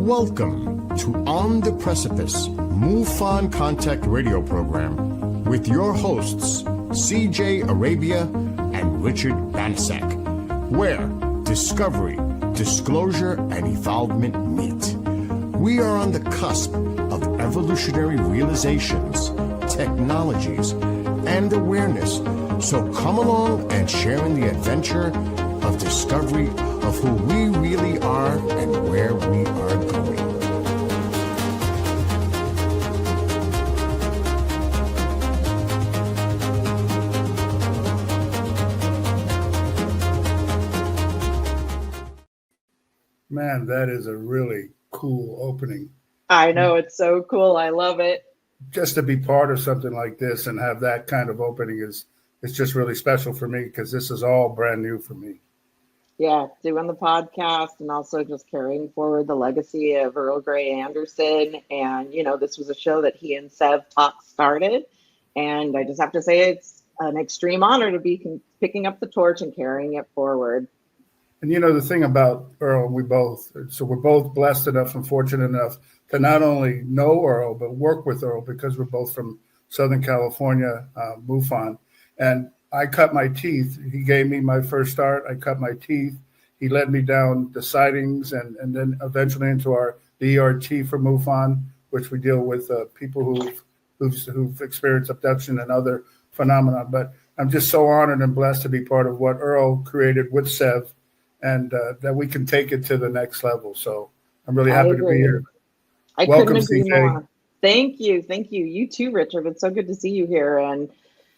Welcome to On the Precipice, MUFON Contact Radio Program with your hosts, CJ Arabia and Richard Banaszak, where discovery, disclosure, and evolvement meet. We are on the cusp of evolutionary realizations, technologies, and awareness. So come along and share in the adventure of discovery of who we really are and where we are going. Man, that is a really cool opening. I know, it's so cool. I love it. Just to be part of something like this and have that kind of opening is just really special for me because this is all brand new for me. Yeah, doing the podcast and also just carrying forward the legacy of Earl Grey Anderson. And, you know, this was a show that he and Sev Talk started. And I just have to say it's an extreme honor to be picking up the torch and carrying it forward. And, you know, the thing about Earl, we're both blessed enough and fortunate enough to not only know Earl, but work with Earl because we're both from Southern California, MUFON. And I cut my teeth. He gave me my first start. I cut my teeth. He led me down the sightings and then eventually into the ERT for MUFON, which we deal with people who've experienced abduction and other phenomena. But I'm just so honored and blessed to be part of what Earl created with Sev and that we can take it to the next level. So I'm really happy to be here. Welcome, CJ. Thank you. Thank you. You too, Richard. It's so good to see you here. And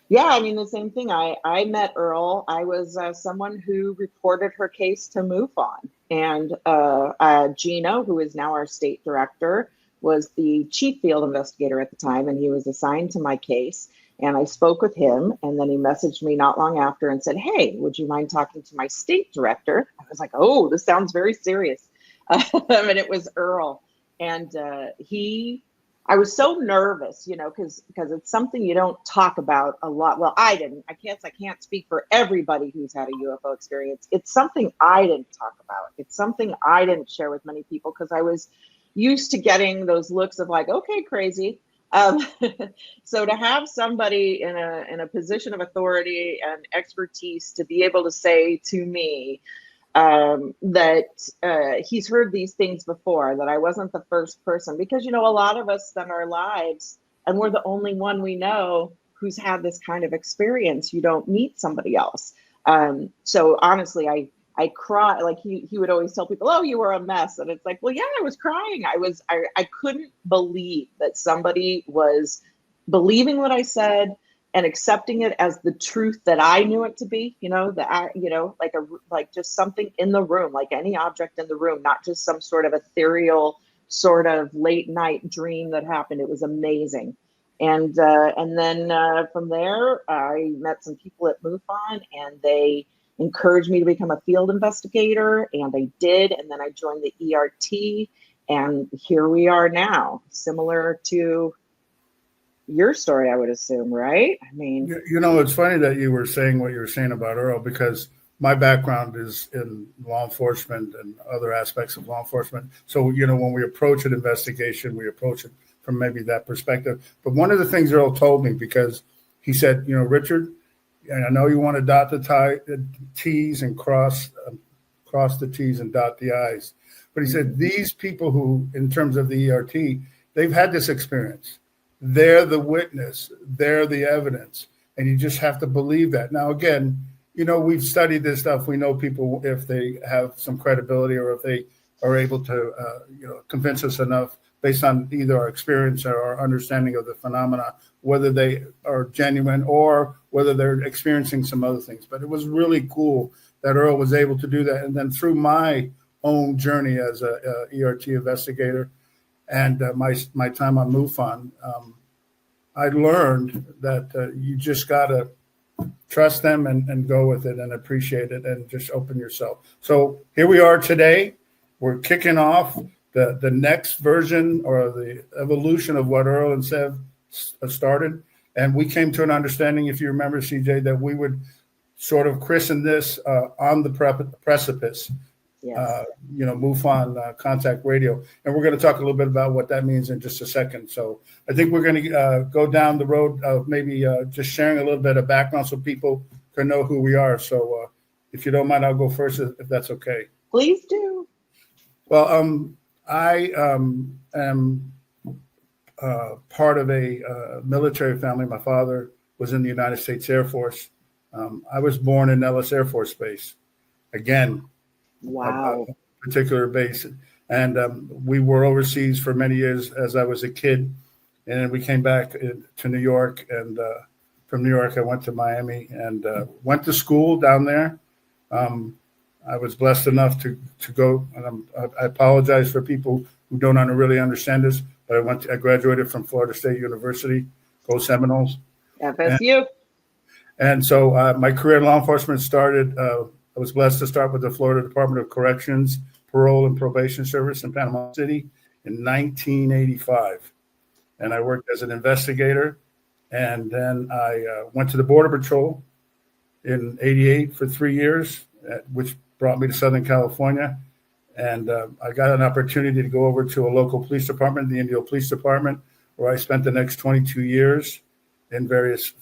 yeah, I mean, the same thing. I met Earl. I was someone who reported her case to MUFON. And Gino, who is now our state director, was the chief field investigator at the time, and he was assigned to my case. And I spoke with him, and then he messaged me not long after and said, "Hey, would you mind talking to my state director?" I was like, "Oh, this sounds very serious." And it was Earl. And I was so nervous, you know, because it's something you don't talk about a lot. Well, I didn't. I can't speak for everybody who's had a UFO experience. It's something I didn't talk about. It's something I didn't share with many people because I was used to getting those looks of like, okay, crazy. So to have somebody in a position of authority and expertise to be able to say to me, that he's heard these things before, that I wasn't the first person, because, you know, a lot of us spend our lives and we're the only one we know who's had this kind of experience. You don't meet somebody else. So honestly, I cry. Like he would always tell people, "Oh, you were a mess." And it's like, well, yeah, I was crying. I couldn't believe that somebody was believing what I said and accepting it as the truth that I knew it to be, you know, like just something in the room, like any object in the room, not just some sort of ethereal sort of late night dream that happened. It was amazing. And then from there, I met some people at MUFON and they encouraged me to become a field investigator, and I did. And then I joined the ERT, and here we are now, similar to your story, I would assume, right? I mean, you know, it's funny that you were saying what you were saying about Earl, because my background is in law enforcement and other aspects of law enforcement. So, you know, when we approach an investigation, we approach it from maybe that perspective. But one of the things Earl told me, because he said, you know, Richard, and I know you want to dot the T's and cross the T's and dot the I's. But he said, these people who, in terms of the ERT, they've had this experience. They're the witness, they're the evidence, and you just have to believe that. Now, again, you know, we've studied this stuff. We know people, if they have some credibility or if they are able to, convince us enough based on either our experience or our understanding of the phenomena, whether they are genuine or whether they're experiencing some other things. But it was really cool that Earl was able to do that. And then through my own journey as a ERT investigator, and my time on MUFON, I learned that you just got to trust them and go with it and appreciate it and just open yourself. So here we are today. We're kicking off the next version or the evolution of what Earl and Sev started. And we came to an understanding, if you remember, CJ, that we would sort of christen this On the Precipice. Yes. MUFON contact radio. And we're going to talk a little bit about what that means in just a second. So I think we're going to go down the road of maybe just sharing a little bit of background so people can know who we are. So if you don't mind, I'll go first if that's okay. Please do. Well, I am part of a military family. My father was in the United States Air Force. I was born in Nellis Air Force Base. Again, wow, a particular base. And we were overseas for many years as I was a kid. And then we came back to New York. And from New York, I went to Miami and went to school down there. I was blessed enough to go. And I apologize for people who don't really understand this, but I graduated from Florida State University. Go Seminoles. FSU. And so my career in law enforcement started. I was blessed to start with the Florida Department of Corrections, Parole and Probation Service in Panama City in 1985. And I worked as an investigator. And then I went to the Border Patrol in 88 for 3 years, which brought me to Southern California. And I got an opportunity to go over to a local police department, the Indio Police Department, where I spent the next 22 years in various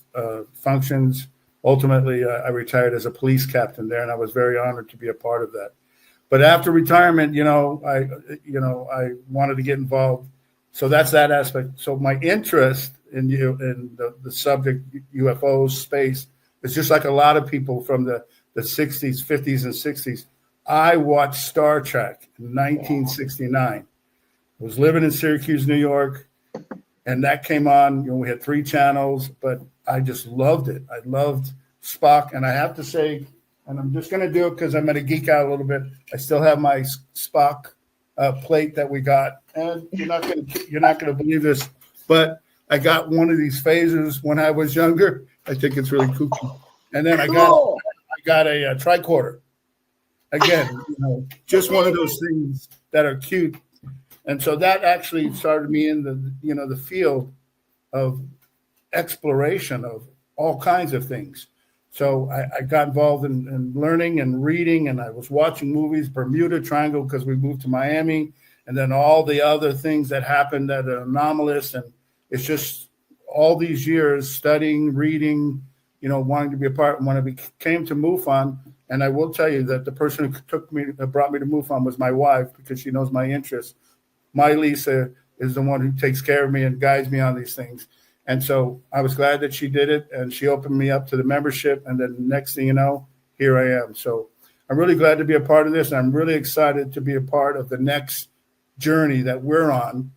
functions. Ultimately, I retired as a police captain there, and I was very honored to be a part of that. But after retirement, I wanted to get involved. So that's that aspect. So my interest in the subject UFOs, space, is just like a lot of people from the 60s, 50s, and 60s. I watched Star Trek in 1969. I was living in Syracuse, New York, and that came on. We had 3 channels, but I just loved it. I loved Spock, and I have to say, and I'm just going to do it because I'm going to geek out a little bit. I still have my Spock plate that we got, and you're not going to believe this, but I got one of these phasers when I was younger. I think it's really kooky. And then I got a tricorder. Again, just one of those things that are cute. And so that actually started me in the field of exploration of all kinds of things. So I got involved in learning and reading, and I was watching movies, Bermuda Triangle, because we moved to Miami, and then all the other things that happened that are anomalous. And it's just all these years studying, reading, wanting to be a part. When I came to MUFON, and I will tell you that the person who brought me to MUFON was my wife, because she knows my interests. My Lisa is the one who takes care of me and guides me on these things. And so I was glad that she did it, and she opened me up to the membership. And then next thing you know, here I am. So I'm really glad to be a part of this. And I'm really excited to be a part of the next journey that we're on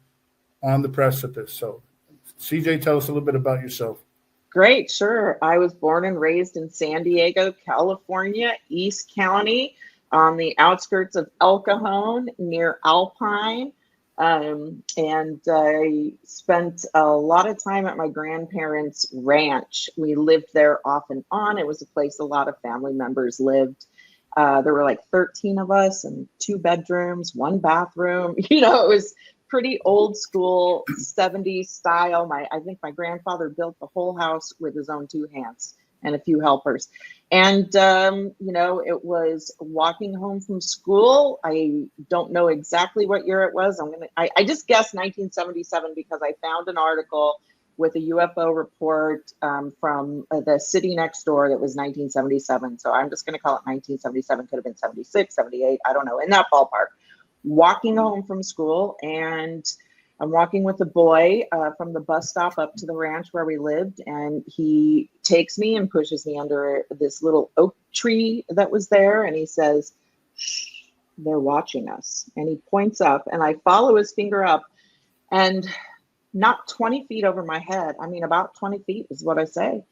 the precipice. So CJ, tell us a little bit about yourself. Great, sure. I was born and raised in San Diego, California, East County, on the outskirts of El Cajon near Alpine. And I spent a lot of time at my grandparents' ranch. We lived there off and on. It was a place a lot of family members lived. There were like 13 of us and 2 bedrooms, 1 bathroom. It was pretty old school 70s style. I think my grandfather built the whole house with his own 2 hands and a few helpers. And, it was walking home from school. I don't know exactly what year it was. I just guessed 1977 because I found an article with a UFO report from the city next door that was 1977. So I'm just going to call it 1977. Could have been 76, 78. I don't know, in that ballpark. Walking home from school, and I'm walking with a boy from the bus stop up to the ranch where we lived, and he takes me and pushes me under this little oak tree that was there, and he says, "Shh, they're watching us." And he points up, and I follow his finger up, and not 20 feet over my head, about 20 feet is what I say,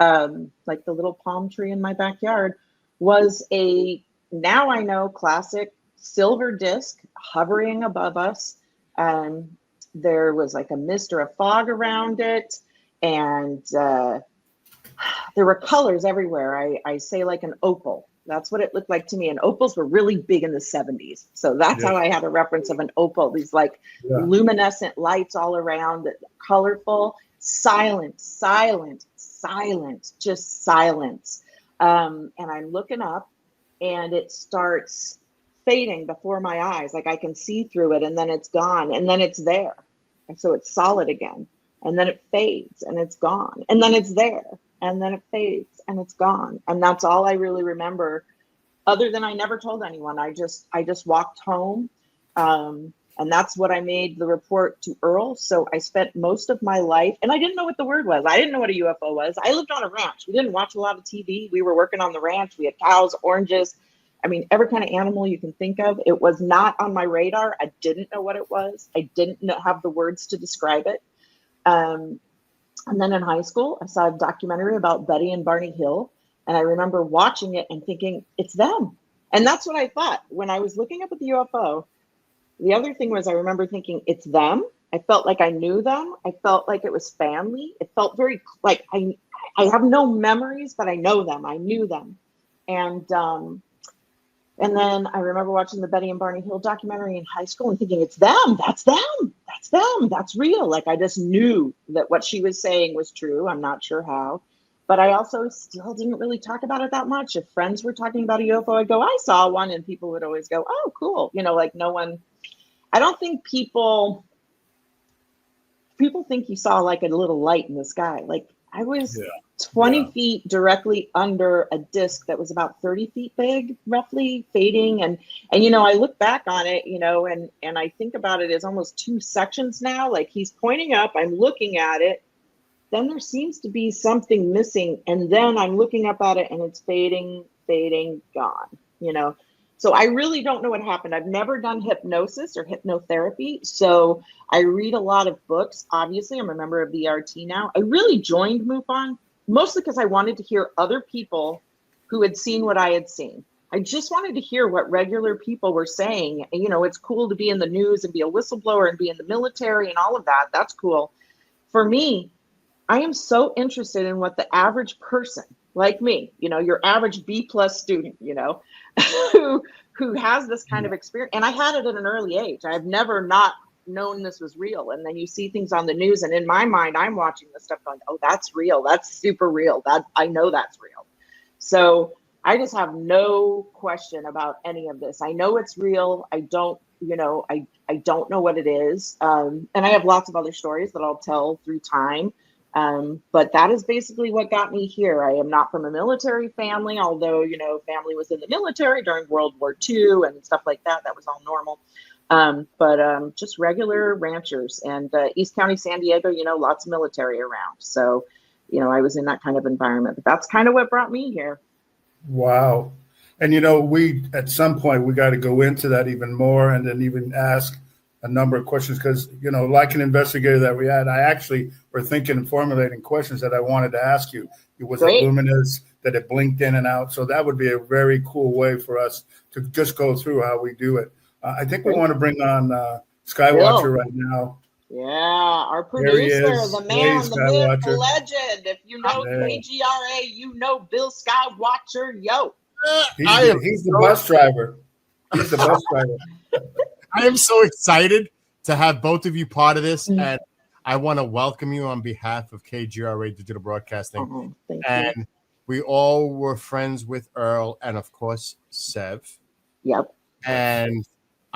like the little palm tree in my backyard, was a, now I know, classic silver disc hovering above us. There was like a mist or a fog around it, and there were colors everywhere. I say like an opal. That's what it looked like to me. And opals were really big in the 70s. So that's how I had a reference of an opal. These luminescent lights all around, colorful, silent, just silence. And I'm looking up, and it starts fading before my eyes. Like I can see through it, and then it's gone, and then it's there. And so it's solid again. And then it fades and it's gone. And then it's there. And then it fades and it's gone. And that's all I really remember, other than I never told anyone. I just walked home. And that's what I made the report to Earl. So I spent most of my life, and I didn't know what the word was. I didn't know what a UFO was. I lived on a ranch. We didn't watch a lot of TV. We were working on the ranch. We had cows, oranges. I mean, every kind of animal you can think of. It was not on my radar. I didn't know what it was. I didn't have the words to describe it. And then in high school, I saw a documentary about Betty and Barney Hill. And I remember watching it and thinking, it's them. And that's what I thought when I was looking up at the UFO. The other thing was I remember thinking, it's them. I felt like I knew them. I felt like it was family. It felt very like I have no memories, but I know them. I knew them. And then I remember watching the Betty and Barney Hill documentary in high school and thinking, it's them. That's them. That's them. That's real. Like I just knew that what she was saying was true. I'm not sure how. But I also still didn't really talk about it that much. If friends were talking about a UFO, I'd go, I saw one. And people would always go, oh, cool. You know, like no one. I don't think people think you saw like a little light in the sky. Like I was 20 feet directly under a disc that was about 30 feet big, roughly fading. And, you know, I look back on it, you know, and I think about it as almost two sections now. Like he's pointing up, I'm looking at it. Then there seems to be something missing. And then I'm looking up at it and it's fading, gone, you know. So I really don't know what happened. I've never done hypnosis or hypnotherapy. So I read a lot of books. Obviously, I'm a member of the ERT now. I really joined MUFON mostly because I wanted to hear other people who had seen what I had seen. I just wanted to hear what regular people were saying. You know, it's cool to be in the news and be a whistleblower and be in the military and all of that. That's cool. For me, I am so interested in what the average person like me, you know, your average B+ student, you know, who has this kind of experience. And I had it at an early age. I've never not known this was real. And then you see things on the news, and in my mind, I'm watching this stuff going, oh, that's real. That's super real. That I know that's real. So I just have no question about any of this. I know it's real. I don't, you know, I don't know what it is. And I have lots of other stories that I'll tell through time. But that is basically what got me here. I am not from a military family, although, you know, family was in the military during World War II and stuff like that. That was all normal. But just regular ranchers, and East County, San Diego, you know, lots of military around. So, you know, I was in that kind of environment. But that's kind of what brought me here. Wow. And, you know, at some point, we got to go into that even more and then even ask a number of questions because, you know, like an investigator that we had, I actually were thinking and formulating questions that I wanted to ask you. It was Great. it luminous, that it blinked in and out. So that would be a very cool way for us to just go through how we do it. I think we want to bring on Skywatcher right now. Yeah, our producer, the man, the myth, the legend. If you know KGRA, you know Bill Skywatcher. Yo. He's the bus driver. He's the bus driver. I am so excited to have both of you part of this, and I want to welcome you on behalf of KGRA Digital Broadcasting. Thank and you. We all were friends with Earl and, of course, Sev. Yep. And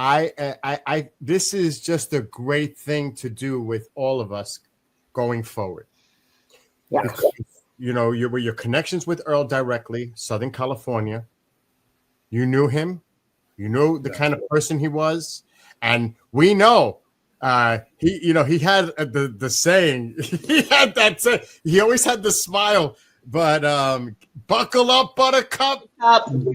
I this is just a great thing to do with all of us going forward. Yeah. Because, you know, your connections with Earl directly, Southern California. You knew him. You knew the kind of person he was. And we know he had the saying, he had that saying, he always had the smile, but buckle up, Buttercup.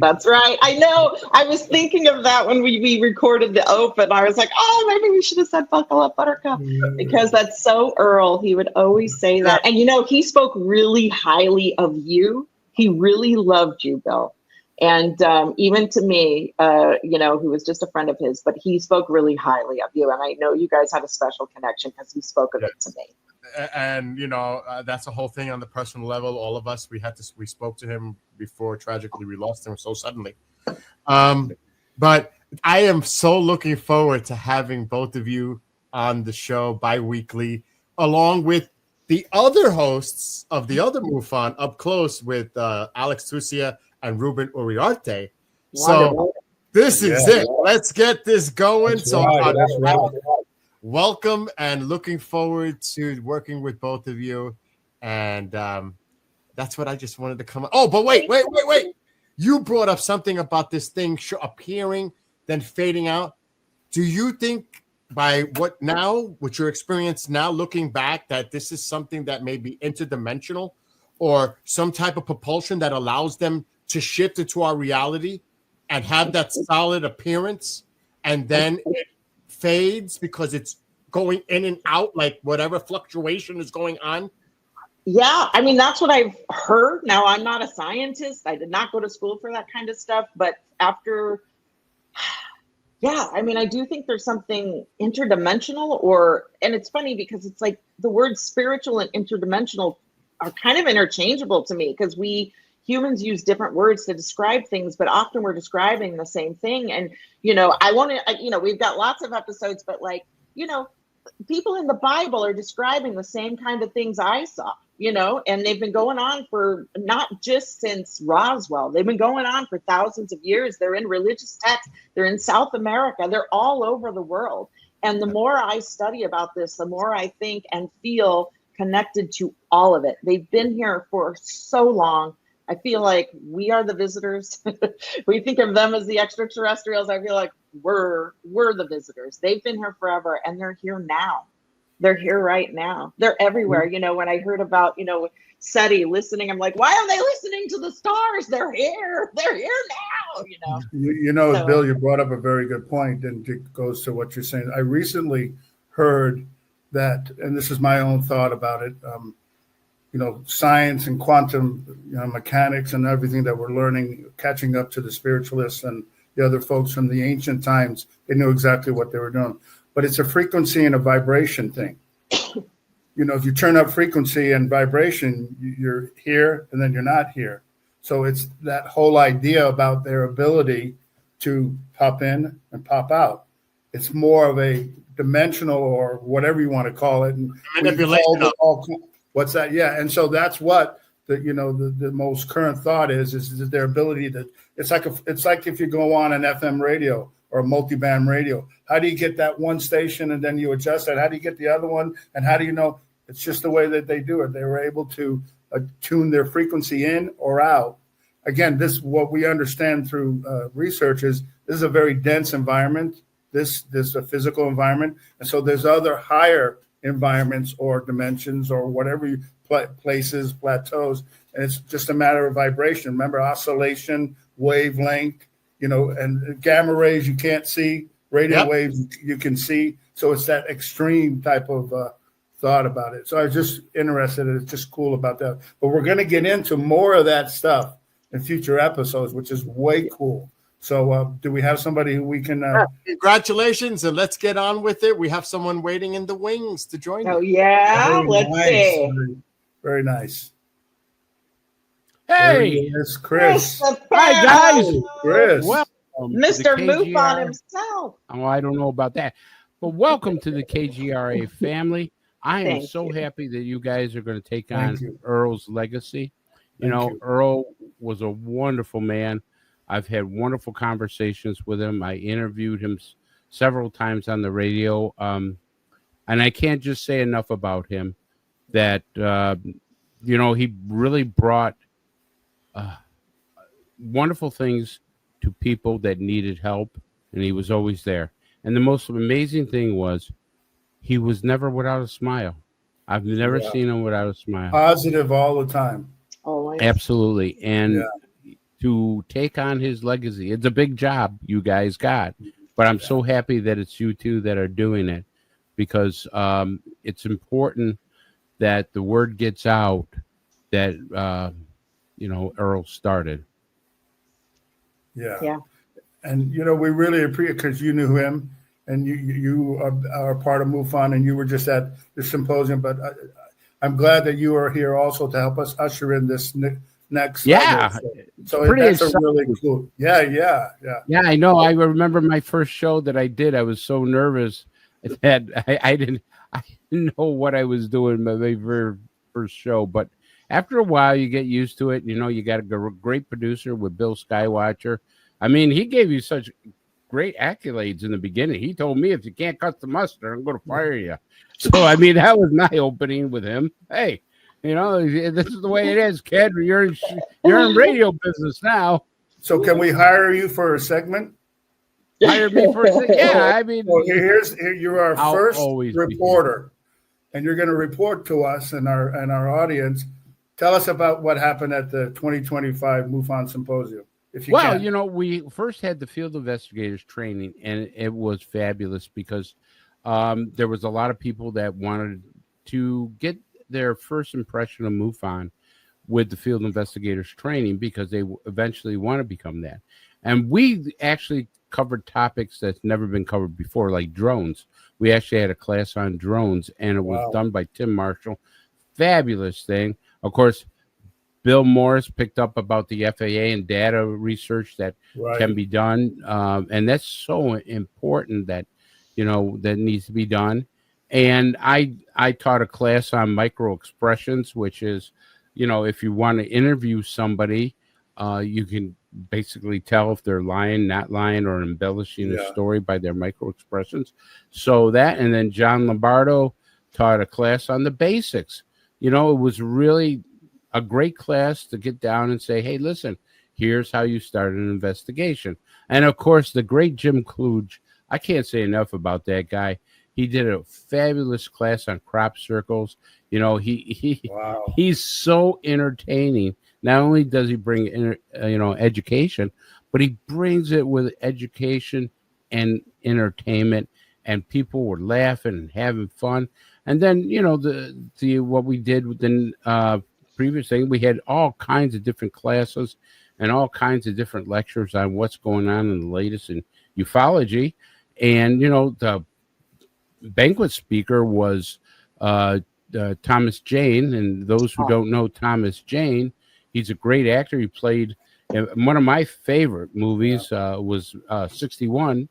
That's right. I know. I was thinking of that when we recorded the open. I was like, oh, maybe we should have said buckle up, Buttercup, because that's so Earl. He would always say that. And, you know, he spoke really highly of you. He really loved you, Bill. And even to me, you know, who was just a friend of his, but he spoke really highly of you. And I know you guys had a special connection because he spoke of it to me. And, you know, that's a whole thing on the personal level. All of us, we spoke to him before tragically we lost him so suddenly. But I am so looking forward to having both of you on the show bi-weekly, along with the other hosts of the other MUFON up close with Alex Tusia and Ruben Uriarte. So This is it. Let's get this going. That's right. Welcome and looking forward to working with both of you. And that's what I just wanted to come. Oh, but wait. You brought up something about this thing appearing, then fading out. Do you think by what now, with your experience now looking back, that this is something that may be interdimensional or some type of propulsion that allows them to shift into our reality and have that solid appearance, and then it fades because it's going in and out, like whatever fluctuation is going on? Yeah, I mean, that's what I've heard. Now, I'm not a scientist. I did not go to school for that kind of stuff. But after, yeah, I mean, I do think there's something interdimensional, and it's funny because it's like the words spiritual and interdimensional are kind of interchangeable to me, because we humans use different words to describe things, but often we're describing the same thing. And, we've got lots of episodes, but people in the Bible are describing the same kind of things I saw, and they've been going on for not just since Roswell. They've been going on for thousands of years. They're in religious texts. They're in South America. They're all over the world. And the more I study about this, the more I think and feel connected to all of it. They've been here for so long. I feel like we are the visitors. We think of them as the extraterrestrials. I feel like we're the visitors. They've been here forever, and they're here now. They're here right now. They're everywhere. When I heard about, SETI listening, I'm like, why are they listening to the stars? They're here. They're here now, So, Bill, you brought up a very good point, and it goes to what you're saying. I recently heard that, and this is my own thought about it, science and quantum mechanics and everything that we're learning, catching up to the spiritualists and the other folks from the ancient times. They knew exactly what they were doing. But it's a frequency and a vibration thing. If you turn up frequency and vibration, you're here and then you're not here. So it's that whole idea about their ability to pop in and pop out. It's more of a dimensional, or whatever you want to call it. And what's that? Yeah. And so that's what the most current thought is their ability to, it's like if you go on an FM radio or a multi-band radio, how do you get that one station and then you adjust that? How do you get the other one? And how do you know? It's just the way that they do it. They were able to tune their frequency in or out. Again, what we understand through research is this is a very dense environment. This is a physical environment. And so there's other higher environments or dimensions or whatever places, plateaus. And it's just a matter of vibration. Remember, oscillation, wavelength, and gamma rays you can't see, radio waves you can see. So it's that extreme type of thought about it. So I was just interested. It's just cool about that. But we're going to get into more of that stuff in future episodes, which is way cool. So do we have somebody who we can... Congratulations, and let's get on with it. We have someone waiting in the wings to join us. Oh, yeah? Let's see. Very nice. Hey, it's Chris. Hi, guys. Chris. Welcome Mr. MUFON himself. Oh, I don't know about that. But welcome to the KGRA family. I am so happy that you guys are going to take on Earl's legacy. Earl was a wonderful man. I've had wonderful conversations with him. I interviewed him several times on the radio. And I can't just say enough about him that, he really brought wonderful things to people that needed help, and he was always there. And the most amazing thing was he was never without a smile. I've never seen him without a smile. Positive all the time. Always. Absolutely. And to take on his legacy, it's a big job you guys got, but I'm so happy that it's you two that are doing it, because it's important that the word gets out that Earl started. Yeah. And we really appreciate, because you knew him and you are part of MUFON, and you were just at the symposium. But I'm glad that you are here also to help us usher in this next. Yeah. So that's a really cool. Yeah. I know. I remember my first show that I did. I was so nervous that I didn't know what I was doing my very first show, but after a while, you get used to it. You got a great producer with Bill Skywatcher. I mean, he gave you such great accolades in the beginning. He told me, if you can't cut the mustard, I'm going to fire you. So, I mean, that was my opening with him. Hey, you know, this is the way it is, kid. You're in radio business now. So can we hire you for a segment? Hire me for a segment? Yeah, I mean. Well, you're our first reporter, and you're going to report to us and our audience. Tell us about what happened at the 2025 MUFON Symposium. Well, you know, we first had the field investigators training, and it was fabulous because there was a lot of people that wanted to get their first impression of MUFON with the field investigators training because they eventually want to become that. And we actually covered topics that's never been covered before, like drones. We actually had a class on drones, and it was done by Tim Marshall. Fabulous thing. Of course, Bill Morris picked up about the FAA and data research that can be done. And that's so important that, you know, that needs to be done. And I taught a class on micro expressions, which is, you know, if you want to interview somebody, you can basically tell if they're lying, not lying, or embellishing a story by their micro expressions. So that, and then John Lombardo taught a class on the basics. You know, it was really a great class to get down and say, hey, listen, here's how you start an investigation. And of course, the great Jim Kluge, I can't say enough about that guy. He did a fabulous class on crop circles. You know, he's so entertaining. Not only does he bring education, but he brings it with education and entertainment, and people were laughing and having fun. And then, you know, the what we did with the previous thing, we had all kinds of different classes and all kinds of different lectures on what's going on in the latest in ufology. And, you know, the banquet speaker was Thomas Jane. And those who don't know Thomas Jane, he's a great actor. He played one of my favorite movies was 61,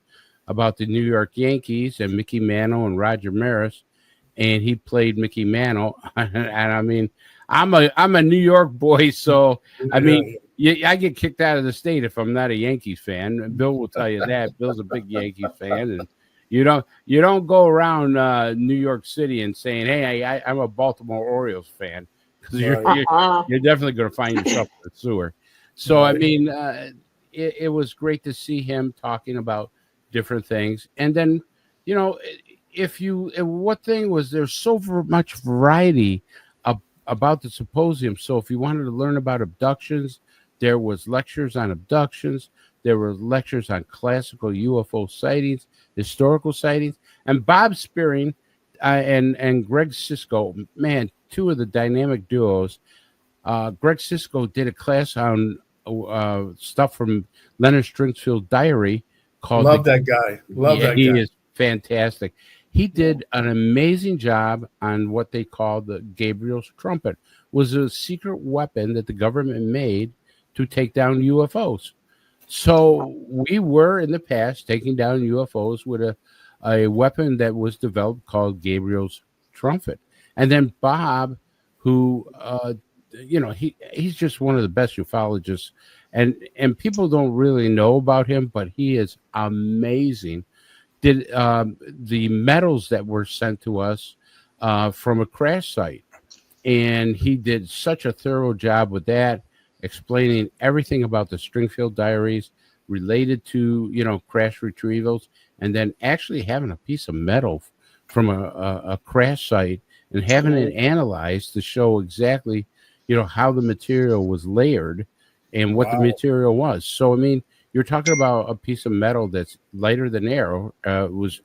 about the New York Yankees and Mickey Mantle and Roger Maris. And he played Mickey Mantle. And I mean, I'm a New York boy, so I mean, I get kicked out of the state if I'm not a Yankees fan. Bill will tell you that. Bill's a big Yankees fan, and you don't go around New York City and saying, "Hey, I'm a Baltimore Orioles fan," because you're definitely going to find yourself in the sewer. So I mean, it was great to see him talking about different things, and then you know, what thing was there's so much variety about the symposium. So if you wanted to learn about abductions, there was lectures on abductions. There were lectures on classical UFO sightings, historical sightings, and Bob Spearing and Greg Sisko, man, two of the dynamic duos. Greg Sisko did a class on stuff from Leonard Stringfield's diary called. Love that guy. He is fantastic. He did an amazing job on what they call the Gabriel's trumpet. It was a secret weapon that the government made to take down UFOs. So we were in the past taking down UFOs with a weapon that was developed called Gabriel's trumpet. And then Bob, who he's just one of the best ufologists, and people don't really know about him, but he is amazing. Did the medals that were sent to us from a crash site. And he did such a thorough job with that, explaining everything about the Stringfield diaries related to, you know, crash retrievals, and then actually having a piece of metal from a crash site and having it analyzed to show exactly, you know, how the material was layered and what the material was. So, I mean, you're talking about a piece of metal that's lighter than air. It was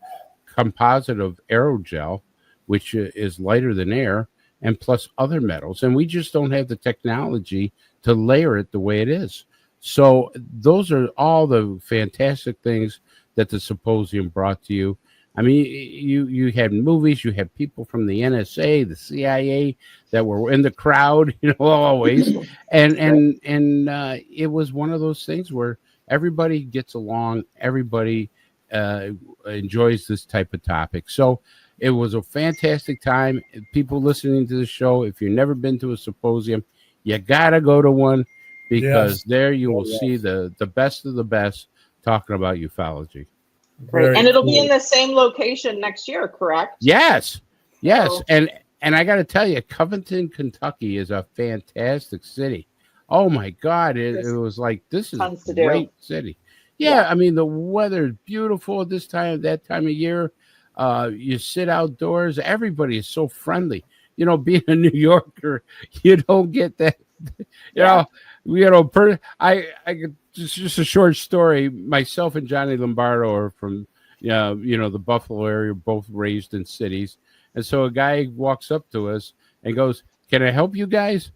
composite of aerogel, which is lighter than air, and plus other metals. And we just don't have the technology to layer it the way it is. So those are all the fantastic things that the symposium brought to you. I mean, you had movies, you had people from the NSA, the CIA that were in the crowd, you know, always. And it was one of those things where everybody gets along, everybody enjoys this type of topic. So it was a fantastic time. People listening to the show, if you've never been to a symposium, you got to go to one. because there you will see the best of the best talking about ufology. Right. And it'll be in the same location next year, correct? Yes. Oh. And I got to tell you, Covington, Kentucky is a fantastic city. Oh my God. It was like, this is a great city. Yeah. I mean, the weather is beautiful at that time of year. You sit outdoors. Everybody is so friendly. You know, being a New Yorker, you don't get that. Just a short story. Myself and Johnny Lombardo are from, the Buffalo area, both raised in cities. And so a guy walks up to us and goes, "Can I help you guys?"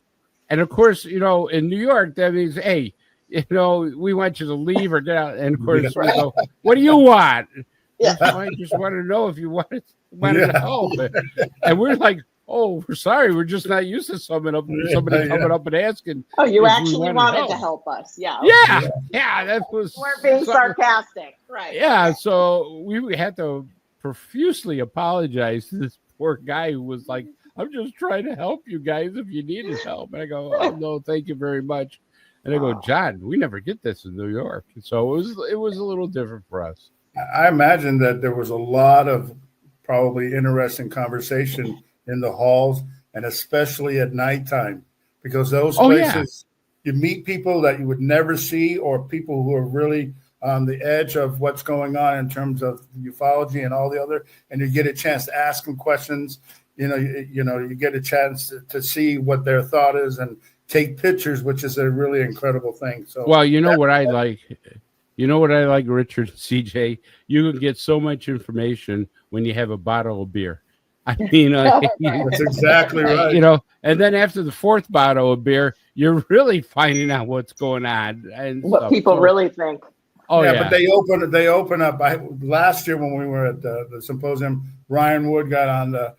And of course, in New York, that means, hey, we want you to leave or get out. And of course, we go, "What do you want?" Yeah. I just want to know if you wanted to help. And we're like, "Oh, we're sorry. We're just not used to somebody coming up and asking." Oh, you actually wanted to help us. Yeah. Yeah. That was. We're being sarcastic. Right. Yeah. So we had to profusely apologize to this poor guy who was like, "I'm just trying to help you guys if you needed help." And I go, "Oh, no, thank you very much." And I go, "John, we never get this in New York." And so it was a little different for us. I imagine that there was a lot of probably interesting conversation in the halls, and especially at nighttime, because those places you meet people that you would never see, or people who are really on the edge of what's going on in terms of ufology and all the other, and you get a chance to ask them questions. You get a chance to see what their thought is and take pictures, which is a really incredible thing. So, well, what I like. You know what I like, Richard and CJ? You can get so much information when you have a bottle of beer. I mean, that's exactly right. And then after the fourth bottle of beer, you're really finding out what's going on and what people really think. Oh yeah, but they open up. Last year when we were at the symposium, Dr. Ryan Wood got on the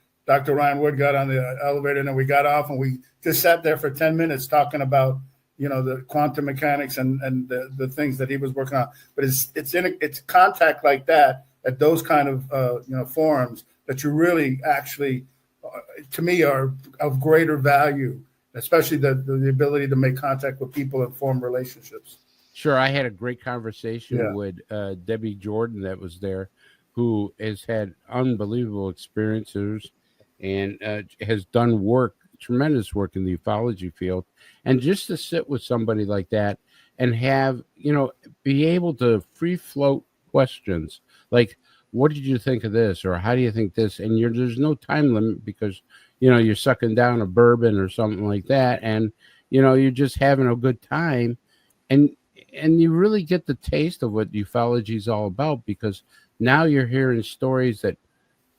elevator, and then we got off and we just sat there for 10 minutes talking about the quantum mechanics and the things that he was working on. But it's contact like that at those kind of forums that you really actually, to me, are of greater value, especially the ability to make contact with people and form relationships. Sure. I had a great conversation with Debbie Jordan that was there, who has had unbelievable experiences and has done tremendous work in the ufology field. And just to sit with somebody like that and have, be able to free float questions like, what did you think of this? Or how do you think this? And there's no time limit because, you're sucking down a bourbon or something like that. And, you're just having a good time. And you really get the taste of what ufology is all about, because now you're hearing stories that,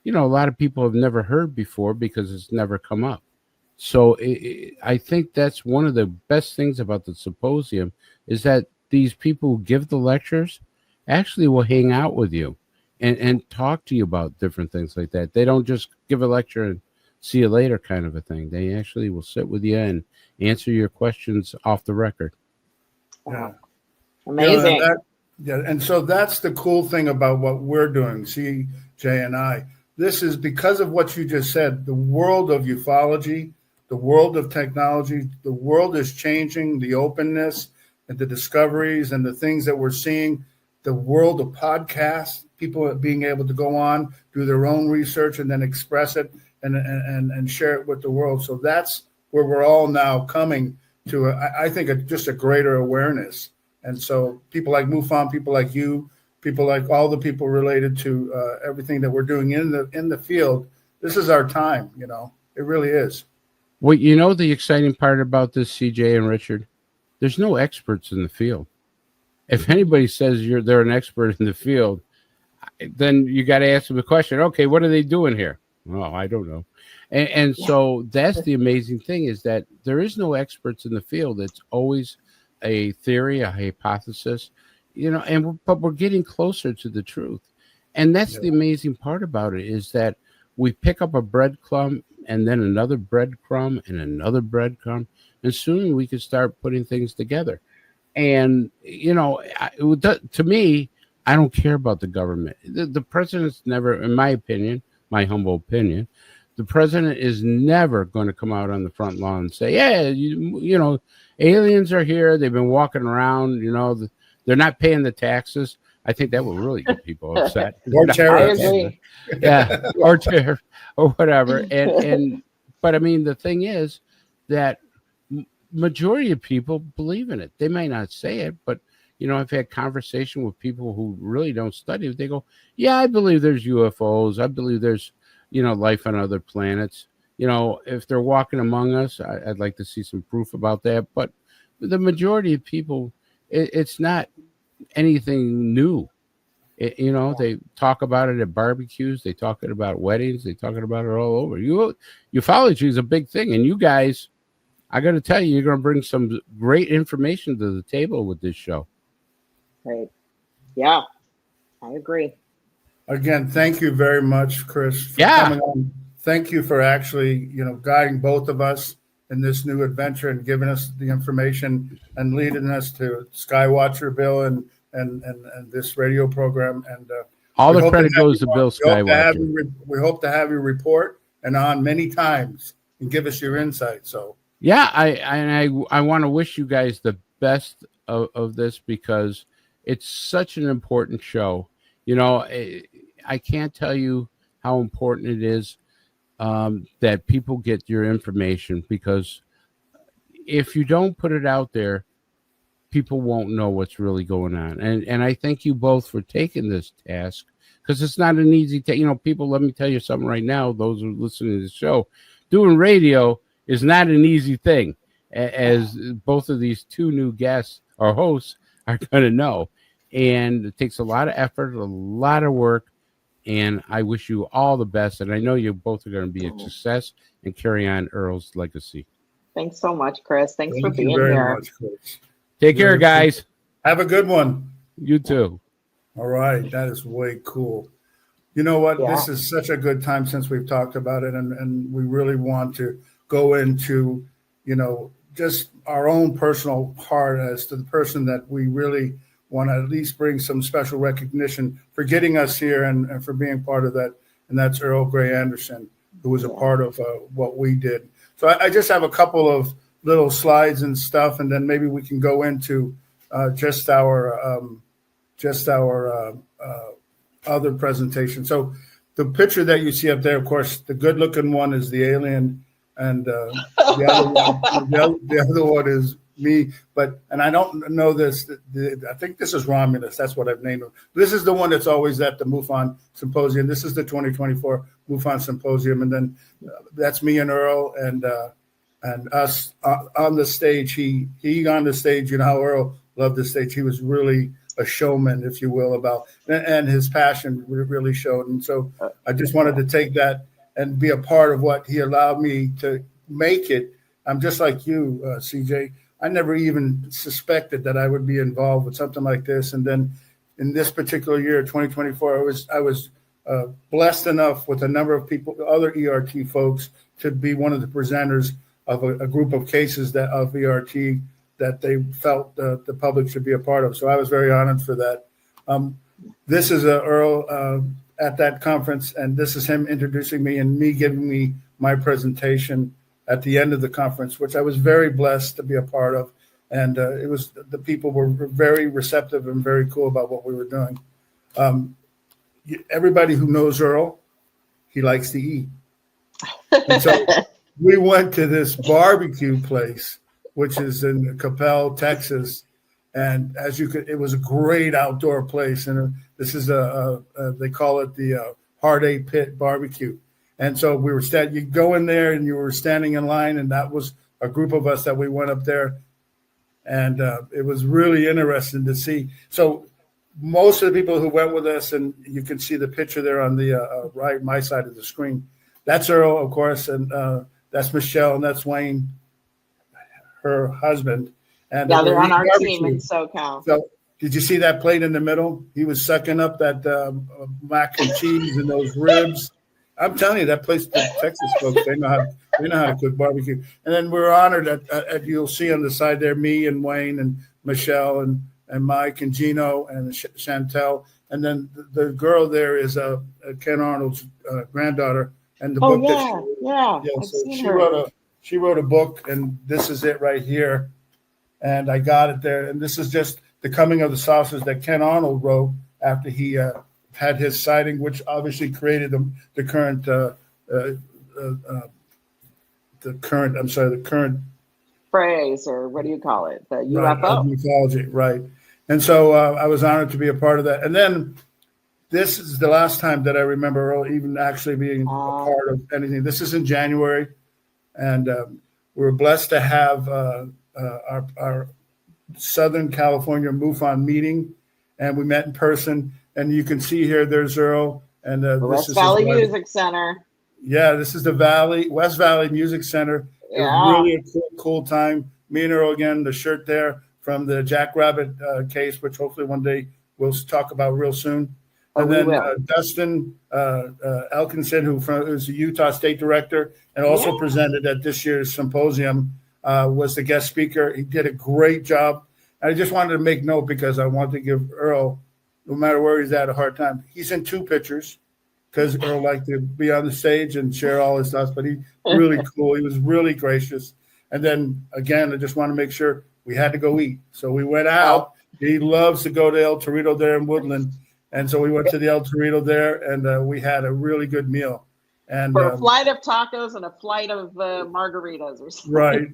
a lot of people have never heard before because it's never come up. So I think that's one of the best things about the symposium is that these people who give the lectures actually will hang out with you and talk to you about different things like that. They don't just give a lecture and see you later kind of a thing. They actually will sit with you and answer your questions off the record. Yeah. Amazing. And so that's the cool thing about what we're doing, CJ and I. This is because of what you just said, the world of ufology, the world of technology, the world is changing, the openness and the discoveries and the things that we're seeing, the world of podcasts, people being able to go on, do their own research and then express it and share it with the world. So that's where we're all now coming to, I think, just a greater awareness. And so people like MUFON, people like you, people like all the people related to everything that we're doing in the field, this is our time, it really is. Well, the exciting part about this, CJ and Richard, there's no experts in the field. If anybody says they're an expert in the field, then you got to ask them the question, okay, what are they doing here? Well, I don't know. And so that's the amazing thing is that there is no experts in the field. It's always a theory, a hypothesis, but we're getting closer to the truth. And that's the amazing part about it is that we pick up a breadcrumb and then another breadcrumb and another breadcrumb. And soon we can start putting things together. And, to me, I don't care about the government. The president's never, in my opinion, my humble opinion, the president is never going to come out on the front lawn and say, yeah, aliens are here. They've been walking around. They're not paying the taxes. I think that will really get people upset. Or terrorists. I agree. Yeah, or terror, or whatever. But I mean, the thing is that majority of people believe in it. They may not say it, but I've had conversation with people who really don't study it. They go, "Yeah, I believe there's UFOs. I believe there's life on other planets. If they're walking among us, I'd like to see some proof about that." But the majority of people, it's not anything new. They talk about it at barbecues. They talk it about weddings. They talk about it all over. Ufology is a big thing, and you guys, I got to tell you, you're going to bring some great information to the table with this show. Right. Yeah, I agree. Again, thank you very much, Chris, for coming on. Thank you for actually, guiding both of us in this new adventure and giving us the information and leading us to Skywatcherville and this radio program. And all the credit goes to Bill Skywatcher. We hope to have you report and on many times and give us your insight. So yeah, I want to wish you guys the best of this, because it's such an important show. I can't tell you how important it is that people get your information, because if you don't put it out there, people won't know what's really going on. And I thank you both for taking this task, because it's not an easy task. People, let me tell you something right now, those who are listening to the show, doing radio is not an easy thing, as both of these two new guests or hosts are going to know. And it takes a lot of effort, a lot of work, and I wish you all the best. And I know you both are going to be a success and carry on Earl's legacy. Thanks so much, Chris. Thanks for being very here. Much, Chris. Take care, guys. Have a good one. You too. All right. That is way cool. You know what? Yeah. This is such a good time since we've talked about it. And we really want to go into, just our own personal heart as to the person that we really want to at least bring some special recognition for getting us here and for being part of that. And that's Earl Grey Anderson, who was a part of what we did. So I just have a couple of little slides and stuff, and then maybe we can go into just our other presentation. So the picture that you see up there, of course, the good-looking one is the alien, and the other one is me. And I don't know this. I think this is Romulus. That's what I've named him. This is the one that's always at the MUFON Symposium. This is the 2024 MUFON Symposium, and then that's me and Earl and us on the stage. He on the stage. You know how Earl loved the stage. He was really a showman, if you will, and his passion really showed. And so I just wanted to take that and be a part of what he allowed me to make it. I'm just like you, CJ. I never even suspected that I would be involved with something like this. And then in this particular year, 2024, I was blessed enough with a number of people, other ERT folks, to be one of the presenters of a group of cases of ERT that they felt the public should be a part of. So I was very honored for that. This is Earl at that conference, and this is him introducing me and me giving me my presentation at the end of the conference, which I was very blessed to be a part of. And the people were very receptive and very cool about what we were doing. Everybody who knows Earl, he likes to eat. And so we went to this barbecue place, which is in Coppell, Texas. And it was a great outdoor place. And this is they call it the Hard A Pit Barbecue. And so we were you go in there and you were standing in line, and that was a group of us that we went up there. And it was really interesting to see. So most of the people who went with us, and you can see the picture there on the right, my side of the screen. That's Earl, of course, and that's Michelle, and that's Wayne, her husband. And yeah, they're on our team in SoCal. So did you see that plate in the middle? He was sucking up that mac and cheese and those ribs. I'm telling you, that place, the Texas folks, they know how to cook barbecue. And then we're honored at you'll see on the side there, me and Wayne and Michelle and Mike and Gino and Chantel. And then the girl there is Ken Arnold's granddaughter. And the book yeah. So she wrote a book, and this is it right here. and I got it there. And this is just the coming of the saucers that Ken Arnold wrote after he had his sighting, which obviously created the current phrase, or what do you call it? The UFO mythology, right? And so I was honored to be a part of that. And then this is the last time that I remember Earl even actually being a part of anything. This is in January, and we were blessed to have our Southern California MUFON meeting, and we met in person. And you can see here, there's Earl, and the West Valley Music Center. Yeah, this is the West Valley Music Center. It was really a cool time. Me and Earl again, the shirt there from the Jackrabbit case, which hopefully one day we'll talk about real soon. And then Dustin Elkinson, who's the Utah State Director and also presented at this year's Symposium, was the guest speaker. He did a great job. And I just wanted to make note because I want to give Earl, no matter where he's at, a hard time. He's in 2 pictures because Earl liked to be on the stage and share all his stuff, but he really cool. He was really gracious. And then, again, I just want to make sure we had to go eat. So we went out. He loves to go to El Torito there in Woodland. And so we went to the El Torito there, and we had a really good meal. And for a flight of tacos and a flight of margaritas or something. Right.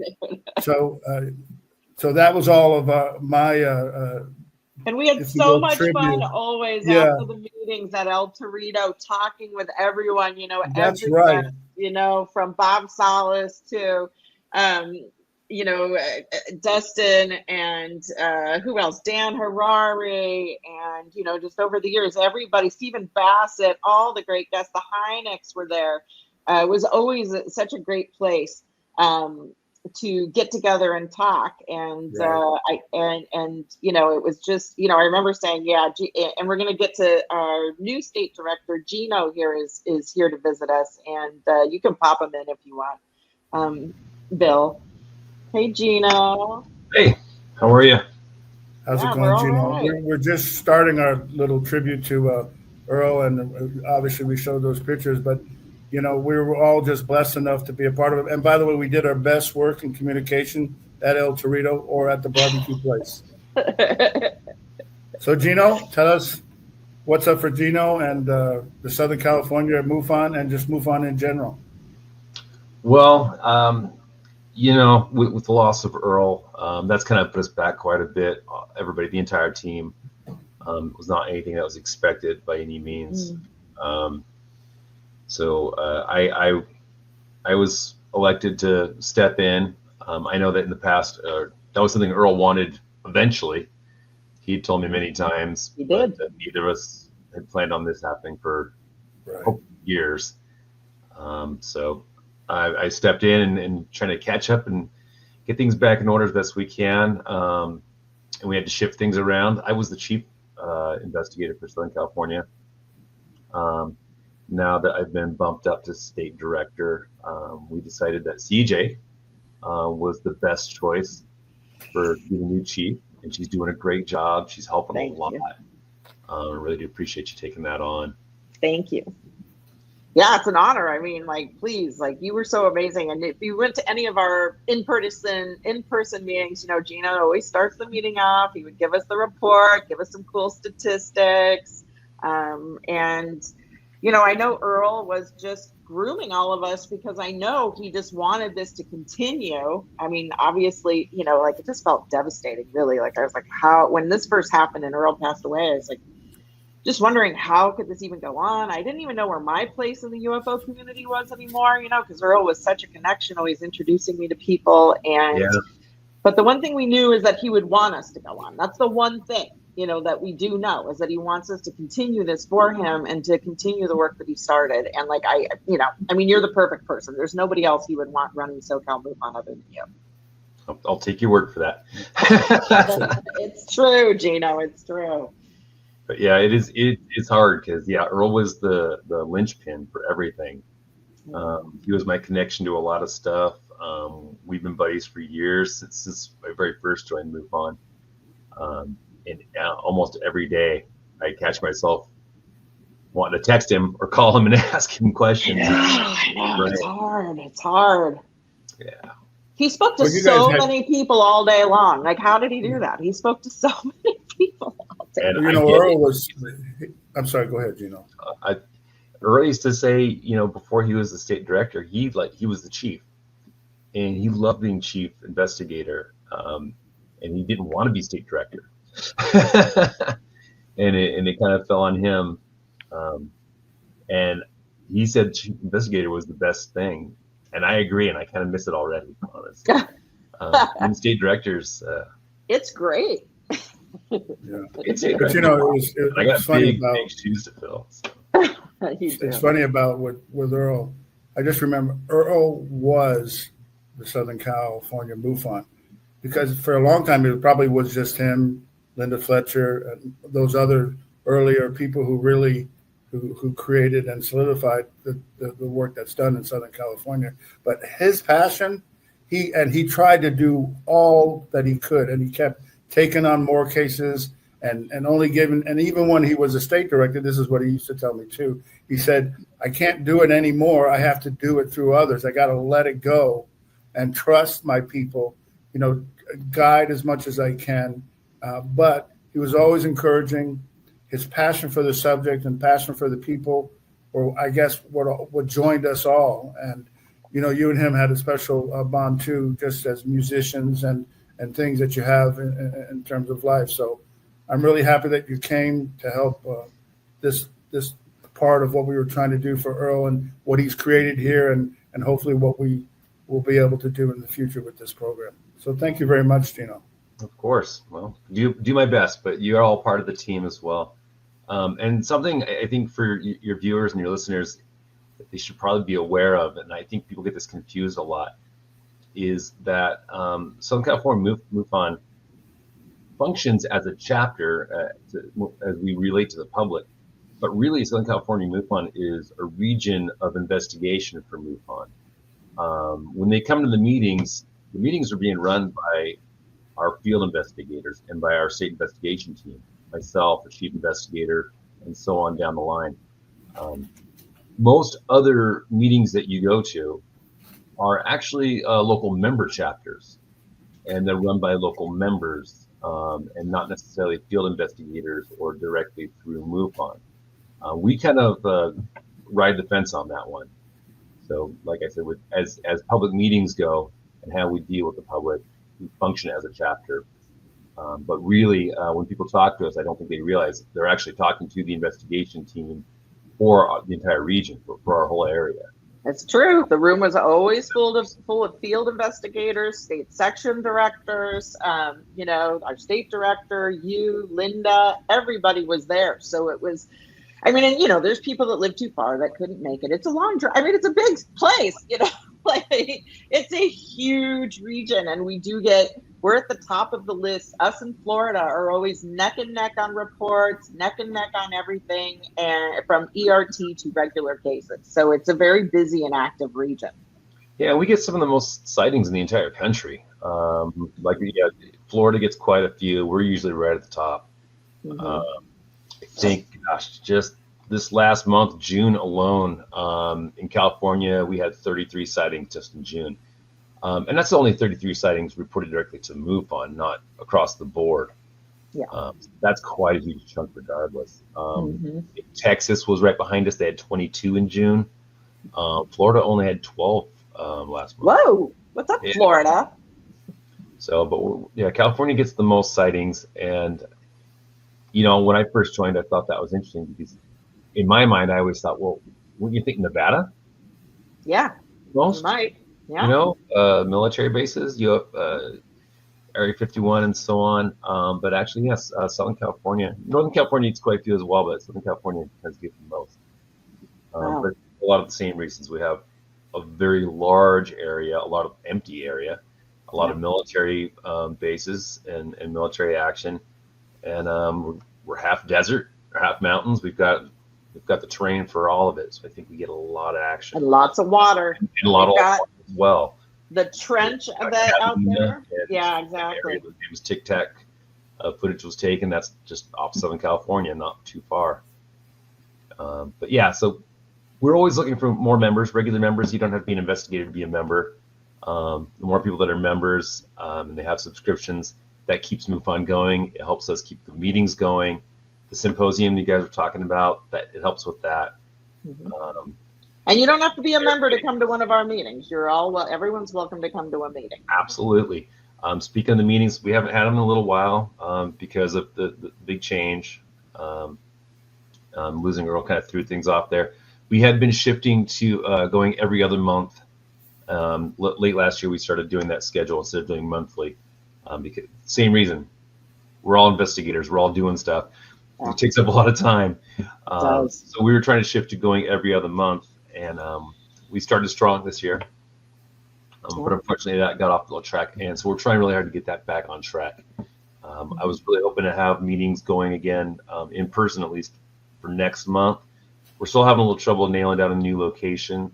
So that was all of my and we had so much fun always after the meetings at El Torito, talking with everyone, That's right. From Bob Salas to, Dustin and who else? Dan Harari, and, just over the years, everybody, Stephen Bassett, all the great guests, the Hyneks were there. It was always such a great place to get together and talk. And it was just, I remember saying, and we're going to get to our new state director, Gino, here is here to visit us. And you can pop him in if you want, Bill. Hey, Gino. Hey, how are you? How's it going, Gino? Right. We're just starting our little tribute to Earl, and obviously we showed those pictures, but we were all just blessed enough to be a part of it. And by the way, we did our best work in communication at El Torito or at the barbecue place. So, Gino, tell us what's up for Gino and the Southern California MUFON and just MUFON in general. Well, with the loss of Earl, that's kind of put us back quite a bit. Everybody, the entire team, was not anything that was expected by any means. So I was elected to step in. I know that in the past, that was something Earl wanted eventually. He told me many times that neither of us had planned on this happening for years. So I stepped in and trying to catch up and get things back in order as best we can. And we had to shift things around. I was the chief investigator for Southern California. Now that I've been bumped up to state director, we decided that CJ was the best choice for being the new chief, and she's doing a great job. She's helping a lot. I really do appreciate you taking that on. Thank you. Yeah, it's an honor. I mean, please, you were so amazing. And if you went to any of our in-person meetings, Gino always starts the meeting off. He would give us the report, give us some cool statistics. I know Earl was just grooming all of us because I know he just wanted this to continue. I mean, obviously, it just felt devastating, really. I was like, when this first happened and Earl passed away, I was like, just wondering how could this even go on. I didn't even know where my place in the UFO community was anymore, because Earl was such a connection, always introducing me to people. But the one thing we knew is that he would want us to go on. That's the one thing, that we do know, is that he wants us to continue this for him and to continue the work that he started. And you're the perfect person. There's nobody else he would want running SoCal MUFON other than you. I'll take your word for that. It's true, Gino. It's true. But yeah, it's hard because Earl was the linchpin for everything. He was my connection to a lot of stuff. We've been buddies for years since I very first joined MUFON. And almost every day I catch myself wanting to text him or call him and ask him questions. Yeah, I know. Right. It's hard. Yeah. He spoke to so many people all day long. Like, how did he do that? He spoke to so many people all day. And Earl was. I'm sorry. Go ahead, Gino. Earl used to say, before he was the state director, he was the chief, and he loved being chief investigator, and he didn't want to be state director, and it kind of fell on him, and he said chief investigator was the best thing, and I agree, and I kind of miss it already, to be honest. And state directors, it's great. Yeah, but I got big shoes to fill. So. It's funny about with Earl. I just remember Earl was the Southern California MUFON, because for a long time it probably was just him, Linda Fletcher, and those other earlier people who really who created and solidified the work that's done in Southern California. But his passion, he tried to do all that he could, and he kept taking on more cases. And only given, and even when he was a state director, this is what he used to tell me too. He said, I can't do it anymore. I have to do it through others. I got to let it go and trust my people, guide as much as I can. But he was always encouraging. His passion for the subject and passion for the people, or I guess what joined us all. And, you and him had a special bond too, just as musicians and things that you have in terms of life. So I'm really happy that you came to help this part of what we were trying to do for Earl and what he's created here, and hopefully what we will be able to do in the future with this program. So thank you very much, Gino. Of course. Well, do my best, but you're all part of the team as well. And something I think for your viewers and your listeners that they should probably be aware of, and I think people get this confused a lot, is that Southern California MUFON functions as a chapter as we relate to the public, but really Southern California MUFON is a region of investigation for MUFON. When they come to the meetings are being run by our field investigators and by our state investigation team, myself, the chief investigator, and so on down the line. Most other meetings that you go to are actually local member chapters, and they're run by local members. And not necessarily field investigators or directly through MUFON. We kind of ride the fence on that one. So, like I said, as public meetings go and how we deal with the public, we function as a chapter. But really, when people talk to us, I don't think they realize they're actually talking to the investigation team for the entire region, for our whole area. It's true. The room was always full of field investigators, state section directors, our state director, you, Linda, everybody was there. So it was, there's people that live too far that couldn't make it. It's a long drive. It's a big place, it's a huge region, and we're at the top of the list. Us in Florida are always neck and neck on reports, neck and neck on everything, and from ERT to regular cases. So it's a very busy and active region. Yeah, we get some of the most sightings in the entire country. Florida gets quite a few. We're usually right at the top. Mm-hmm. I think, just this last month, June alone, in California, we had 33 sightings just in June. And that's only 33 sightings reported directly to MUFON, not across the board. Yeah. That's quite a huge chunk regardless. Texas was right behind us. They had 22 in June. Florida only had 12 last month. Whoa, what's up, Florida? So, but California gets the most sightings. And, when I first joined, I thought that was interesting because in my mind, I always thought, well, wouldn't you think Nevada? Yeah, most? You might. Yeah. Military bases, you have Area 51 and so on. But actually, yes, Southern California. Northern California needs quite a few as well, but Southern California has given the most. Wow. But a lot of the same reasons. We have a very large area, a lot of empty area, a lot of military bases and military action. And we're half desert or half mountains. We've got the terrain for all of it. So I think we get a lot of action. And lots of water. And a lot of water as well. The trench of that out there. Yeah, exactly. The James Tic Tac footage was taken. That's just off Southern California, not too far. But yeah, so we're always looking for more members, regular members. You don't have to be an investigator to be a member. The more people that are members and they have subscriptions, that keeps MUFON going. It helps us keep the meetings going. The symposium you guys were talking about, that it helps with that. Mm-hmm. And you don't have to be a member to come to one of our meetings. Everyone's welcome to come to a meeting. Absolutely. Speaking of the meetings, we haven't had them in a little while because of the big change. Losing Earl kind of threw things off there. We had been shifting to going every other month. Late last year, we started doing that schedule instead of doing monthly. Because same reason, we're all investigators. We're all doing stuff. It takes up a lot of time. So we were trying to shift to going every other month, and we started strong this year. But unfortunately, that got off the track, and so we're trying really hard to get that back on track. I was really hoping to have meetings going again in person, at least for next month. We're still having a little trouble nailing down a new location.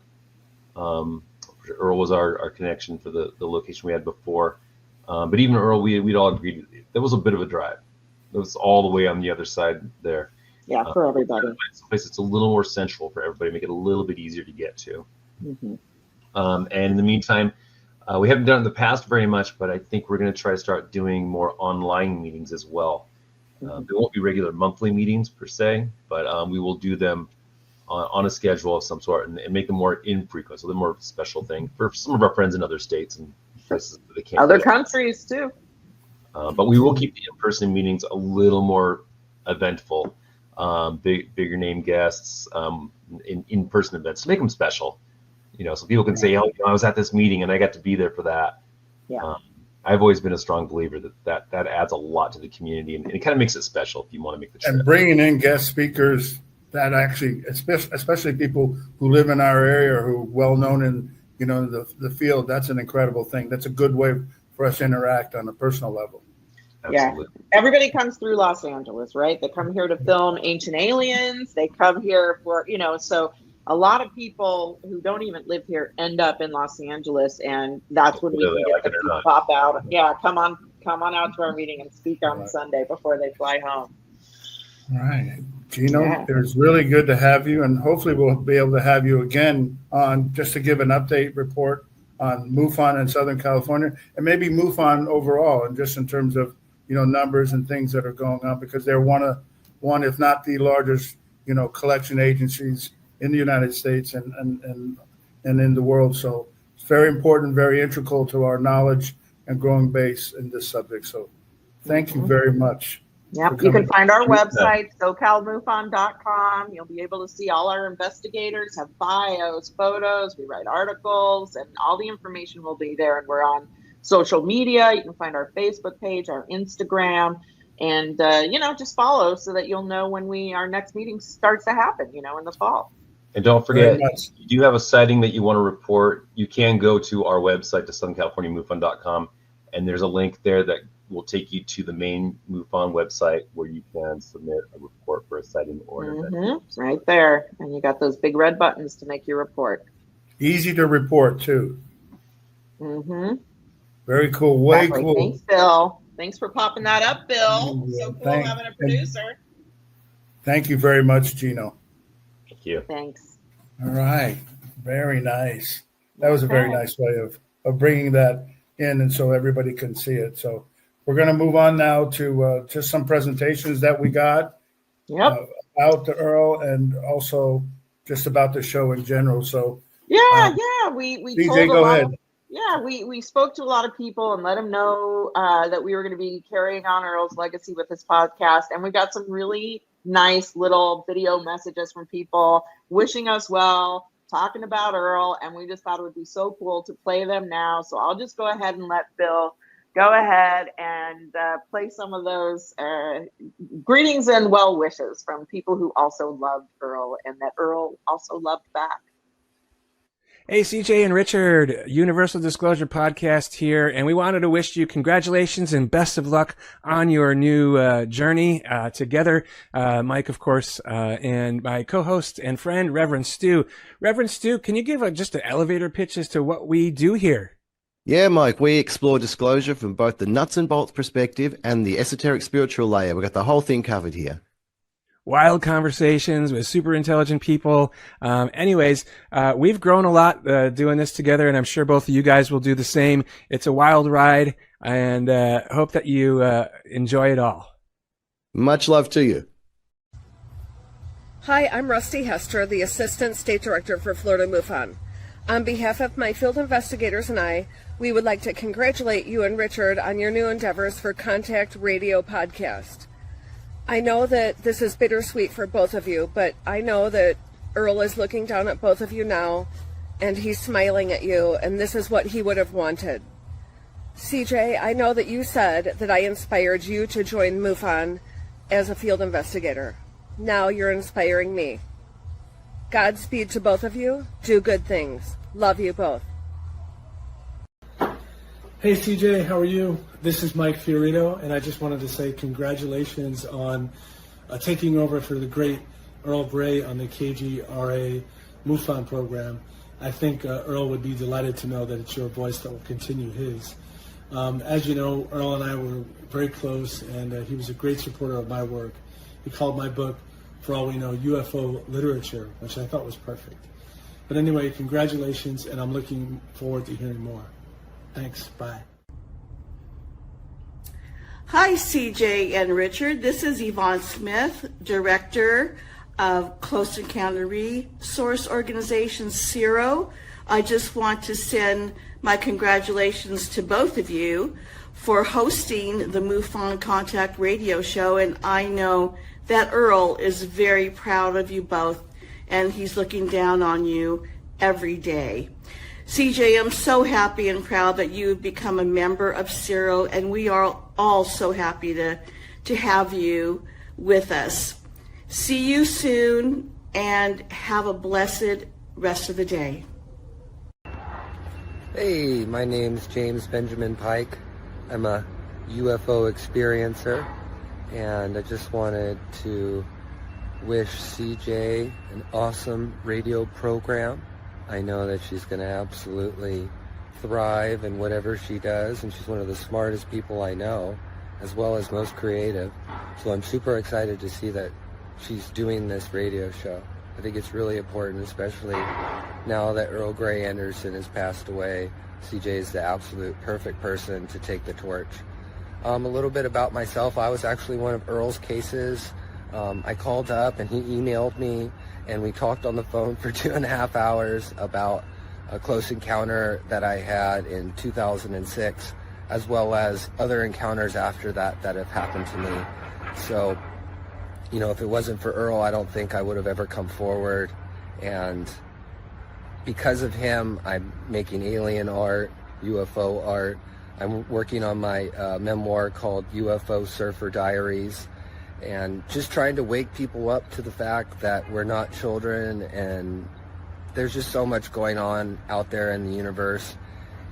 Earl was our connection for the location we had before. But even Earl, we'd all agreed that was a bit of a drive. It was all the way on the other side there. Yeah, for everybody. Someplace that's a little more central for everybody, make it a little bit easier to get to. Mm-hmm. And in the meantime, we haven't done it in the past very much, but I think we're going to try to start doing more online meetings as well. They won't be regular monthly meetings per se, but we will do them on a schedule of some sort and make them more infrequent, so they're more special thing for some of our friends in other states and places that they can't. Other countries too. But we will keep the in-person meetings a little more eventful, bigger name guests, in-person events to make them special. So people can say, "Oh, I was at this meeting and I got to be there for that." Yeah. I've always been a strong believer that adds a lot to the community, and it kind of makes it special if you want to make the trip. And bringing in guest speakers that actually, especially people who live in our area or who are well known in the field, that's an incredible thing. That's a good way for us to interact on a personal level. Absolutely. Yeah, everybody comes through Los Angeles, right? They come here to film Ancient Aliens. They come here for, so a lot of people who don't even live here end up in Los Angeles, and that's when we can get them to pop out. Yeah, come on out to our meeting and speak on Sunday before they fly home. All right. Gino, it was really good to have you, and hopefully we'll be able to have you again on just to give an update report on MUFON in Southern California, and maybe MUFON overall, and just in terms of numbers and things that are going on, because they're one, if not the largest, collection agencies in the United States and in the world. So it's very important, very integral to our knowledge and growing base in this subject. So thank you very much. Yep, you can find our website, SoCalMUFON.com. You'll be able to see all our investigators have bios, photos. We write articles, and all the information will be there. And we're on social media. You can find our Facebook page, our Instagram, and just follow so that you'll know when our next meeting starts to happen, in the fall. And don't forget, if you do have a sighting that you want to report, you can go to our website, to SouthernCaliforniaMUFON.com, and there's a link there that will take you to the main MUFON website where you can submit a report for a sighting or an event. Right there. And you got those big red buttons to make your report. Easy to report, too. Very cool. Way cool. Thanks, Bill. Thanks for popping that up, Bill. So cool having a producer. Thank you very much, Gino. Thank you. Thanks. All right. Very nice. That was a very nice way of bringing that in, and so everybody can see it. So we're going to move on now to just some presentations that we got about the Earl, and also just about the show in general. So we DJ, go ahead. We spoke to a lot of people and let them know that we were going to be carrying on Earl's legacy with this podcast, and we got some really nice little video messages from people wishing us well, talking about Earl, and we just thought it would be so cool to play them now. So I'll just go ahead and let Bill go ahead and play some of those greetings and well wishes from people who also loved Earl and that Earl also loved back. Hey, CJ and Richard, Universal Disclosure Podcast here, and we wanted to wish you congratulations and best of luck on your new journey together. Mike, of course, and my co-host and friend, Reverend Stu. Reverend Stu, can you give just an elevator pitch as to what we do here? Yeah, Mike, we explore disclosure from both the nuts and bolts perspective and the esoteric spiritual layer. We've got the whole thing covered here. wild conversations with super intelligent people. We've grown a lot doing this together, and I'm sure both of you guys will do the same. It's a wild ride, and hope that you enjoy it all. Much love to you. Hi, I'm Rusty Hester, the Assistant State Director for Florida MUFON. On behalf of my field investigators and I, we would like to congratulate you and Richard on your new endeavors for Contact Radio Podcast. I know that this is bittersweet for both of you, but I know that Earl is looking down at both of you now, and he's smiling at you, and this is what he would have wanted. CJ, I know that you said that I inspired you to join MUFON as a field investigator. Now you're inspiring me. Godspeed to both of you. Do good things. Love you both. Hey CJ, how are you? This is Mike Fiorito, and I just wanted to say congratulations on taking over for the great Earl Bray on the KGRA MUFON program. I think Earl would be delighted to know that it's your voice that will continue his. As you know, Earl and I were very close, and he was a great supporter of my work. He called my book, for all we know, UFO literature, which I thought was perfect. But anyway, congratulations, and I'm looking forward to hearing more. Thanks. Bye. Hi, CJ and Richard. This is Yvonne Smith, Director of Close Encounter Resource Organization, CERO. I just want to send my congratulations to both of you for hosting the MUFON Contact Radio Show, and I know that Earl is very proud of you both, and he's looking down on you every day. CJ, I'm so happy and proud that you've become a member of CERO, and we are all so happy to have you with us. See you soon, and have a blessed rest of the day. Hey, my name's James Benjamin Pike. I'm a UFO experiencer, and I just wanted to wish CJ an awesome radio program. I know that she's going to absolutely thrive in whatever she does, and she's one of the smartest people I know, as well as most creative. So I'm super excited to see that she's doing this radio show. I think it's really important, especially now that Earl Grey Anderson has passed away. CJ is the absolute perfect person to take the torch. A little bit about myself. I was actually one of Earl's cases. I called up and he emailed me, and we talked on the phone for 2.5 hours about a close encounter that I had in 2006, as well as other encounters after that that have happened to me. So, you know, if it wasn't for Earl, I don't think I would have ever come forward. And because of him, I'm making alien art, UFO art. I'm working on my memoir called UFO Surfer Diaries, and just trying to wake people up to the fact that we're not children, and there's just so much going on out there in the universe,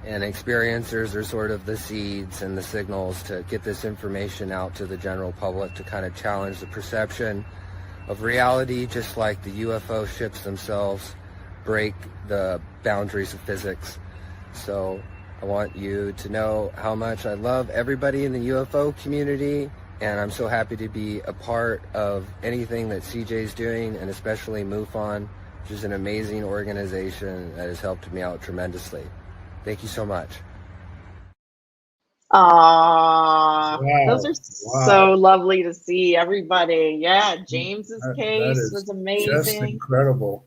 and experiencers are sort of the seeds and the signals to get this information out to the general public, to kind of challenge the perception of reality, just like the UFO ships themselves break the boundaries of physics. So I want you to know how much I love everybody in the UFO community, and I'm so happy to be a part of anything that CJ's doing, and especially MUFON, which is an amazing organization that has helped me out tremendously. Thank you so much. Aww, wow. Those are so lovely to see, everybody. Yeah, James's case was amazing. Just incredible.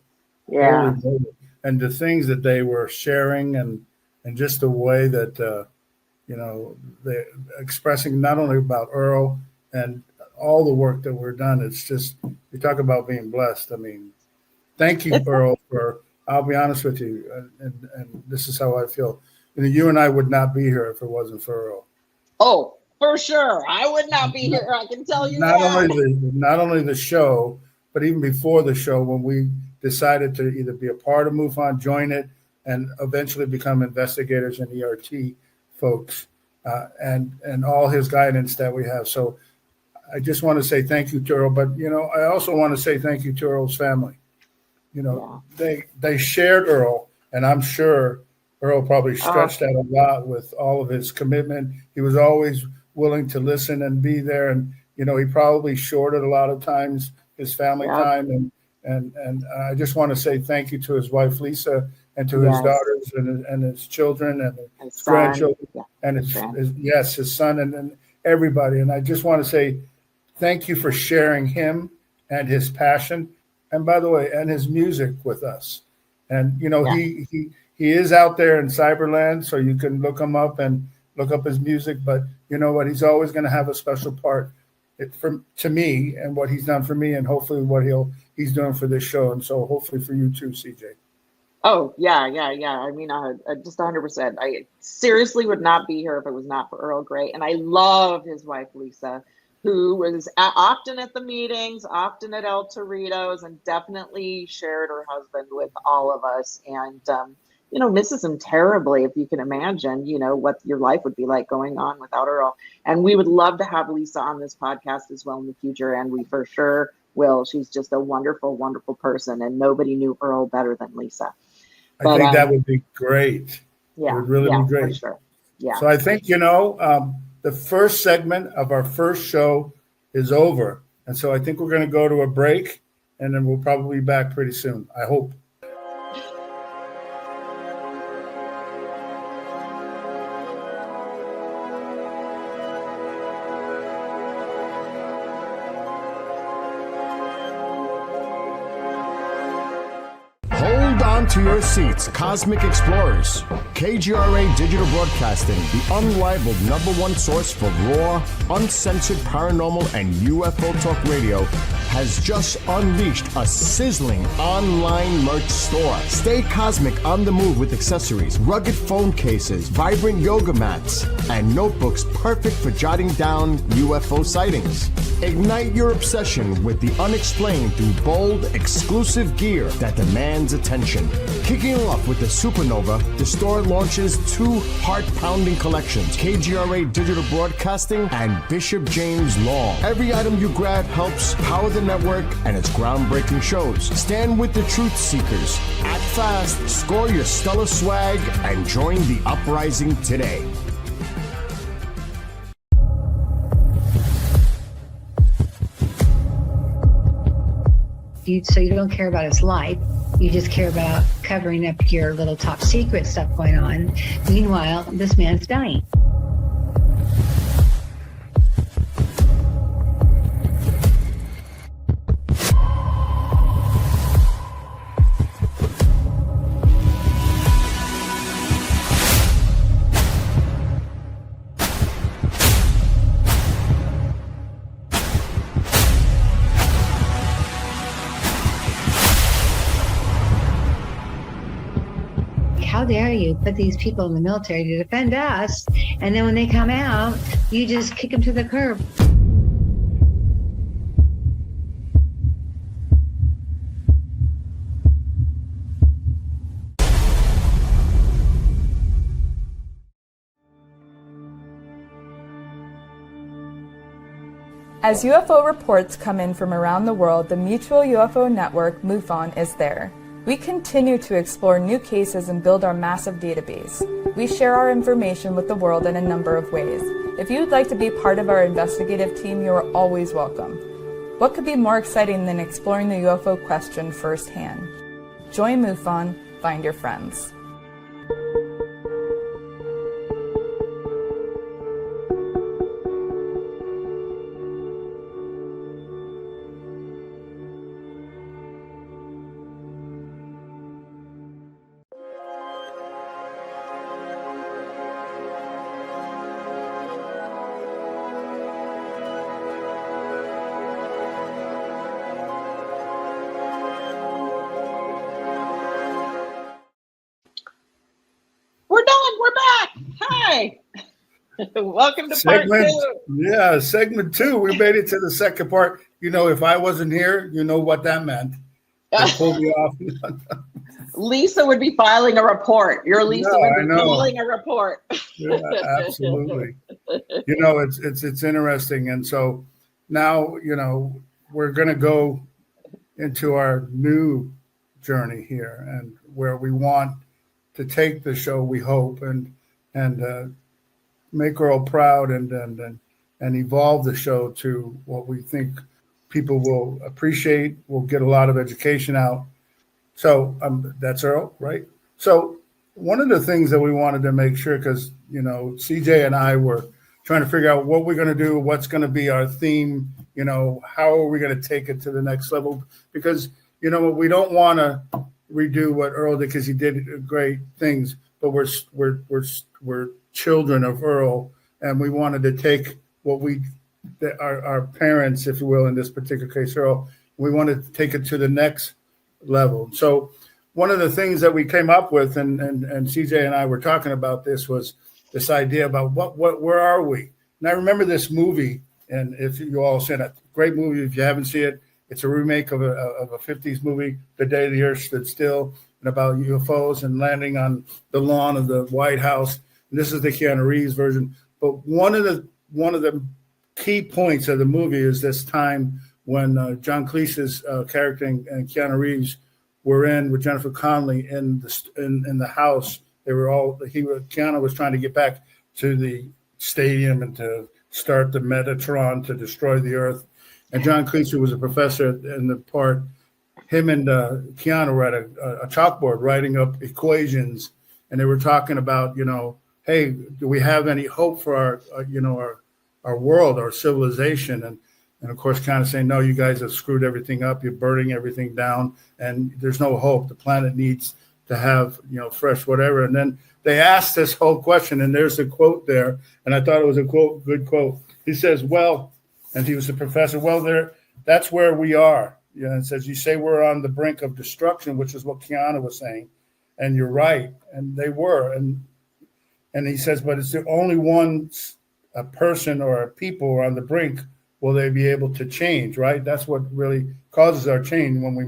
Yeah. And the things that they were sharing, and just the way that, they're expressing not only about Earl and all the work that we're done. It's just, you talk about being blessed. I mean, thank you, Earl, I'll be honest with you, and this is how I feel. You and I would not be here if it wasn't for Earl. Oh, for sure. I would not be here. I can tell you not only the show, but even before the show, when we decided to either be a part of MUFON, join it, and eventually become investigators and ERT folks, and all his guidance that we have. So I just want to say thank you to Earl, but I also want to say thank you to Earl's family. They shared Earl, and I'm sure Earl probably stretched that a lot with all of his commitment. He was always willing to listen and be there, and he probably shorted a lot of times his family time. And I just want to say thank you to his wife, Lisa, and to his daughters and his children and his grandchildren and his son and everybody. And I just want to say thank you for sharing him and his passion. And by the way, and his music with us. And, he is out there in Cyberland, so you can look him up and look up his music. But you know what? He's always going to have a special part to me and what he's done for me, and hopefully what he's doing for this show. And so hopefully for you too, CJ. Oh, yeah. I mean, just 100%. I seriously would not be here if it was not for Earl Grey. And I love his wife, Lisa, who was often at the meetings, often at El Torito's, and definitely shared her husband with all of us. And, misses him terribly, if you can imagine, what your life would be like going on without Earl. And we would love to have Lisa on this podcast as well in the future, and we for sure will. She's just a wonderful, wonderful person, and nobody knew Earl better than Lisa. I think that would be great. Yeah, it would really be great. For sure. Yeah. So I think, the first segment of our first show is over. And so I think we're going to go to a break, and then we'll probably be back pretty soon, I hope. To your seats, Cosmic Explorers. KGRA Digital Broadcasting, the unrivaled #1 source for raw, uncensored paranormal and UFO talk radio, has just unleashed a sizzling online merch store. Stay cosmic on the move with accessories, rugged phone cases, vibrant yoga mats, and notebooks perfect for jotting down UFO sightings. Ignite your obsession with the unexplained through bold, exclusive gear that demands attention. Kicking off with the Supernova, the store launches 2 heart-pounding collections, KGRA Digital Broadcasting and Bishop James Long. Every item you grab helps power the network and its groundbreaking shows. Stand with the truth seekers. Act fast, score your stellar swag, and join the uprising today. So you don't care about his life. You just care about covering up your little top secret stuff going on. Meanwhile, this man's dying. How dare you put these people in the military to defend us, and then when they come out, you just kick them to the curb. As UFO reports come in from around the world, the Mutual UFO Network, MUFON, is there. We continue to explore new cases and build our massive database. We share our information with the world in a number of ways. If you'd like to be part of our investigative team, you are always welcome. What could be more exciting than exploring the UFO question firsthand? Join MUFON, find your friends. Welcome to segment, part 2. Yeah, segment 2. We made it to the second part. If I wasn't here, you know what that meant. They pulled me off. Lisa would be filing a report. Your Lisa would be filing a report. Yeah, absolutely. It's interesting. And so now, we're going to go into our new journey here, and where we want to take the show, we hope, and make Earl proud and evolve the show to what we think people will appreciate. We'll get a lot of education out. So that's Earl, right? So one of the things that we wanted to make sure, because, you know, CJ and I were trying to figure out what we're going to do, what's going to be our theme, you know, how are we going to take it to the next level? Because, you know, we don't want to redo what Earl did because he did great things, but we're children of Earl, and we wanted to take what our parents, if you will, in this particular case, Earl, we wanted to take it to the next level. So one of the things that we came up with, and CJ and I were talking about this, was this idea about where are we? And I remember this movie, and if you all seen it, great movie. If you haven't seen it, it's a remake of a 50s movie, The Day the Earth Stood Still, and about UFOs and landing on the lawn of the White House. And this is the Keanu Reeves version. But one of the key points of the movie is this time when John Cleese's character and Keanu Reeves were in with Jennifer Connelly in the house. Keanu was trying to get back to the stadium and to start the Metatron to destroy the Earth. And John Cleese, who was a professor in the part, him and Keanu were at a chalkboard writing up equations, and they were talking about, you know, hey, do we have any hope for our world, our civilization? And of course, kind of saying, no, you guys have screwed everything up. You're burning everything down, and there's no hope. The planet needs to have, you know, fresh whatever. And then they asked this whole question, and there's a quote there, and I thought it was a good quote. He says, well, and he was a professor, well, that's where we are. You know, it says, you say we're on the brink of destruction, which is what Keanu was saying, and you're right, and they were. And he says, but it's the only a person or a people on the brink will they be able to change, right? That's what really causes our change when we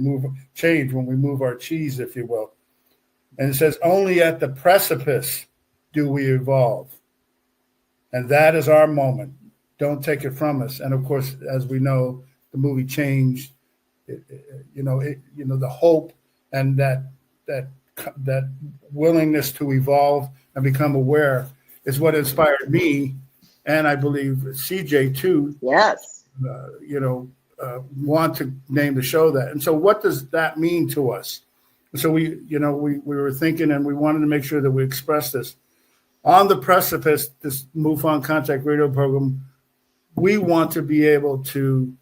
move our cheese, if you will. And it says, only at the precipice do we evolve. And that is our moment. Don't take it from us. And of course, as we know, the movie changed, the hope and that willingness to evolve and become aware is what inspired me. And I believe CJ too. Yes. Want to name the show that. And so what does that mean to us? So we were thinking, and we wanted to make sure that we express this. On the Precipice, this MUFON Contact Radio program, we want to be able to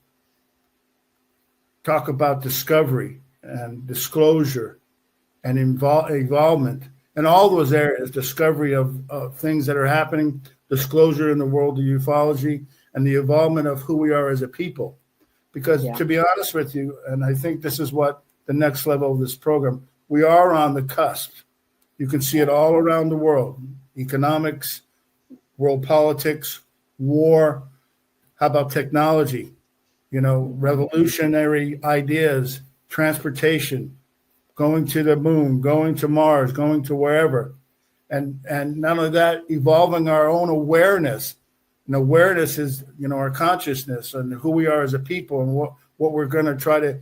talk about discovery and disclosure and involvement in all those areas, discovery of things that are happening, disclosure in the world of ufology, and the involvement of who we are as a people. Because to be honest with you, and I think this is what the next level of this program, we are on the cusp. You can see it all around the world. Economics, world politics, war. How about technology? Revolutionary ideas, transportation, going to the moon, going to Mars, going to wherever. And not only that, evolving our own awareness. And awareness is, our consciousness and who we are as a people and what we're going to try to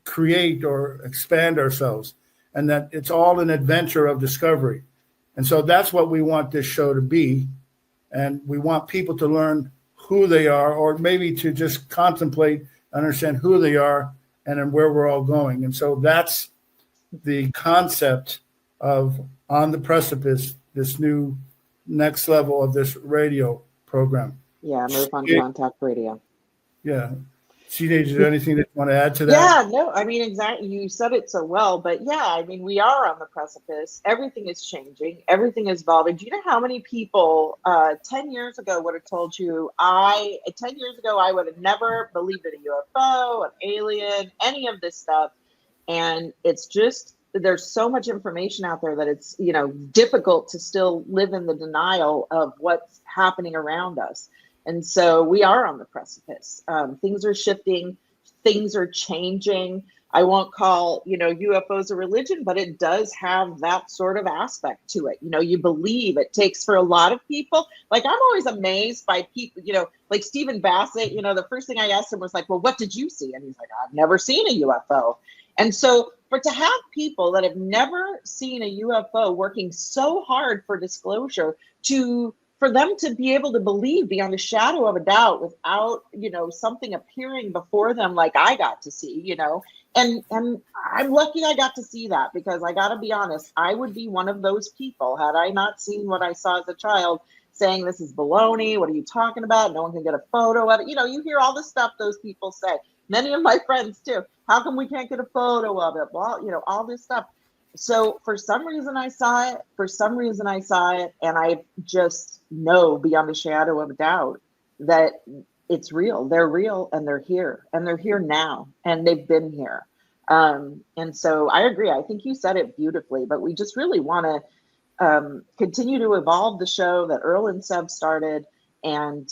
create or expand ourselves. And that it's all an adventure of discovery. And so that's what we want this show to be. And we want people to learn who they are, or maybe to just contemplate, understand who they are and then where we're all going. And so that's the concept of On the Precipice, this new next level of this radio program. Yeah, MUFON Contact Radio. Yeah. CJ, is there anything that you want to add to that? Yeah, no, I mean, exactly. You said it so well, but yeah, I mean, we are on the precipice. Everything is changing. Everything is evolving. Do you know how many people 10 years ago would have told you 10 years ago, I would have never believed in a UFO, an alien, any of this stuff. And it's just, there's so much information out there that it's, difficult to still live in the denial of what's happening around us. And so we are on the precipice. Things are shifting. Things are changing. I won't call, UFOs a religion, but it does have that sort of aspect to it. You believe it takes for a lot of people. Like, I'm always amazed by people, like Stephen Bassett, the first thing I asked him was like, well, what did you see? And he's like, I've never seen a UFO. And so to have people that have never seen a UFO working so hard for disclosure to for them to be able to believe beyond a shadow of a doubt without, something appearing before them like I got to see, and I'm lucky I got to see that, because I got to be honest, I would be one of those people had I not seen what I saw as a child, saying this is baloney. What are you talking about? No one can get a photo of it. You hear all the stuff those people say. Many of my friends too. How come we can't get a photo of it? Well, all this stuff. So for some reason I saw it. And I just know beyond a shadow of a doubt that it's real. They're real, and they're here, now, and they've been here. And so I agree. I think you said it beautifully, but we just really want to continue to evolve the show that Earl and Seb started, and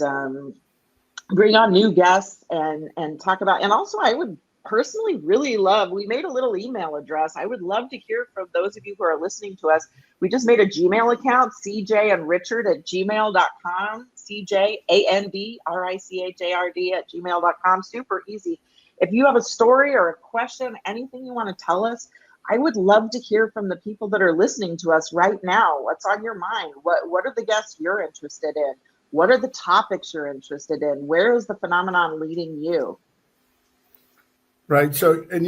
bring on new guests and talk about, and also I would personally really love, we made a little email address. I would love to hear from those of you who are listening to us. We just made a Gmail account, cjandrichard@gmail.com, CJANDRICHARD@gmail.com. Super easy. If you have a story or a question, anything you want to tell us, I would love to hear from the people that are listening to us right now. What's on your mind? What are the guests you're interested in? What are the topics you're interested in? Where is the phenomenon leading you? Right. So, and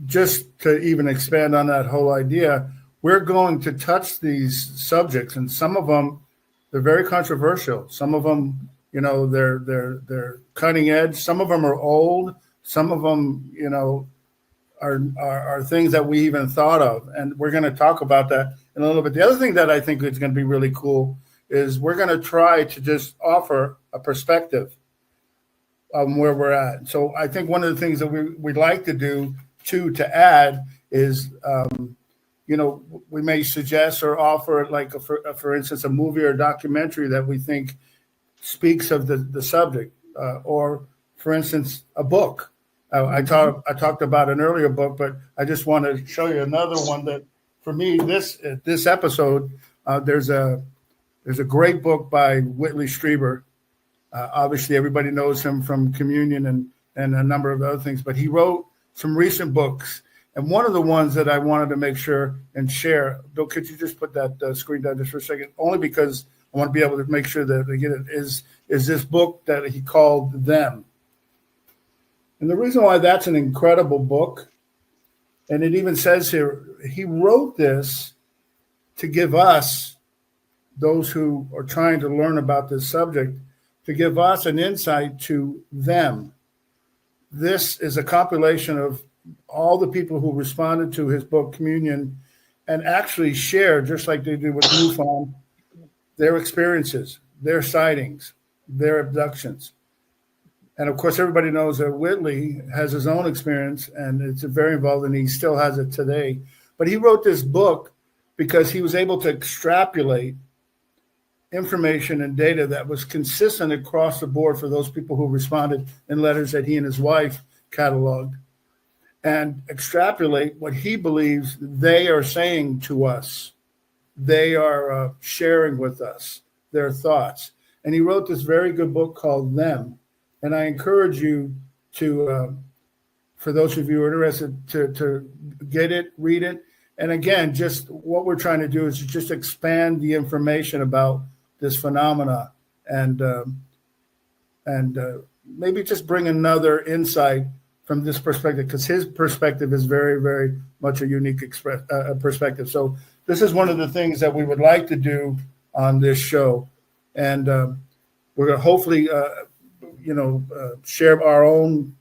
just to even expand on that whole idea, we're going to touch these subjects, and some of them, they're very controversial. Some of them, they're cutting edge. Some of them are old. Some of them, are things that we even thought of, and we're going to talk about that in a little bit. The other thing that I think is going to be really cool is we're going to try to just offer a perspective on where we're at. So I think one of the things that we'd like to do too, to add is, we may suggest or offer, like for instance, a movie or documentary that we think speaks of the subject, or for instance, a book. I talked about an earlier book, but I just want to show you another one that, for me, this episode, there's a great book by Whitley Strieber. Obviously, everybody knows him from Communion and a number of other things, but he wrote some recent books. And one of the ones that I wanted to make sure and share, Bill, could you just put that screen down just for a second? Only because I want to be able to make sure that they get it, is this book that he called Them. And the reason why that's an incredible book, and it even says here, he wrote this to give us, those who are trying to learn about this subject, to give us an insight to them. This is a compilation of all the people who responded to his book, Communion, and actually shared, just like they did with MUFON, their experiences, their sightings, their abductions. And of course, everybody knows that Whitley has his own experience, and it's very involved, and he still has it today. But he wrote this book because he was able to extrapolate information and data that was consistent across the board for those people who responded in letters that he and his wife cataloged, and extrapolate what he believes they are saying to us. They are sharing with us their thoughts. And he wrote this very good book called Them. And I encourage you to, for those of you who are interested, to get it, read it. And again, just what we're trying to do is just expand the information about this phenomena, and maybe just bring another insight from this perspective, because his perspective is very, very much a unique perspective. So this is one of the things that we would like to do on this show. And we're going to hopefully, share our own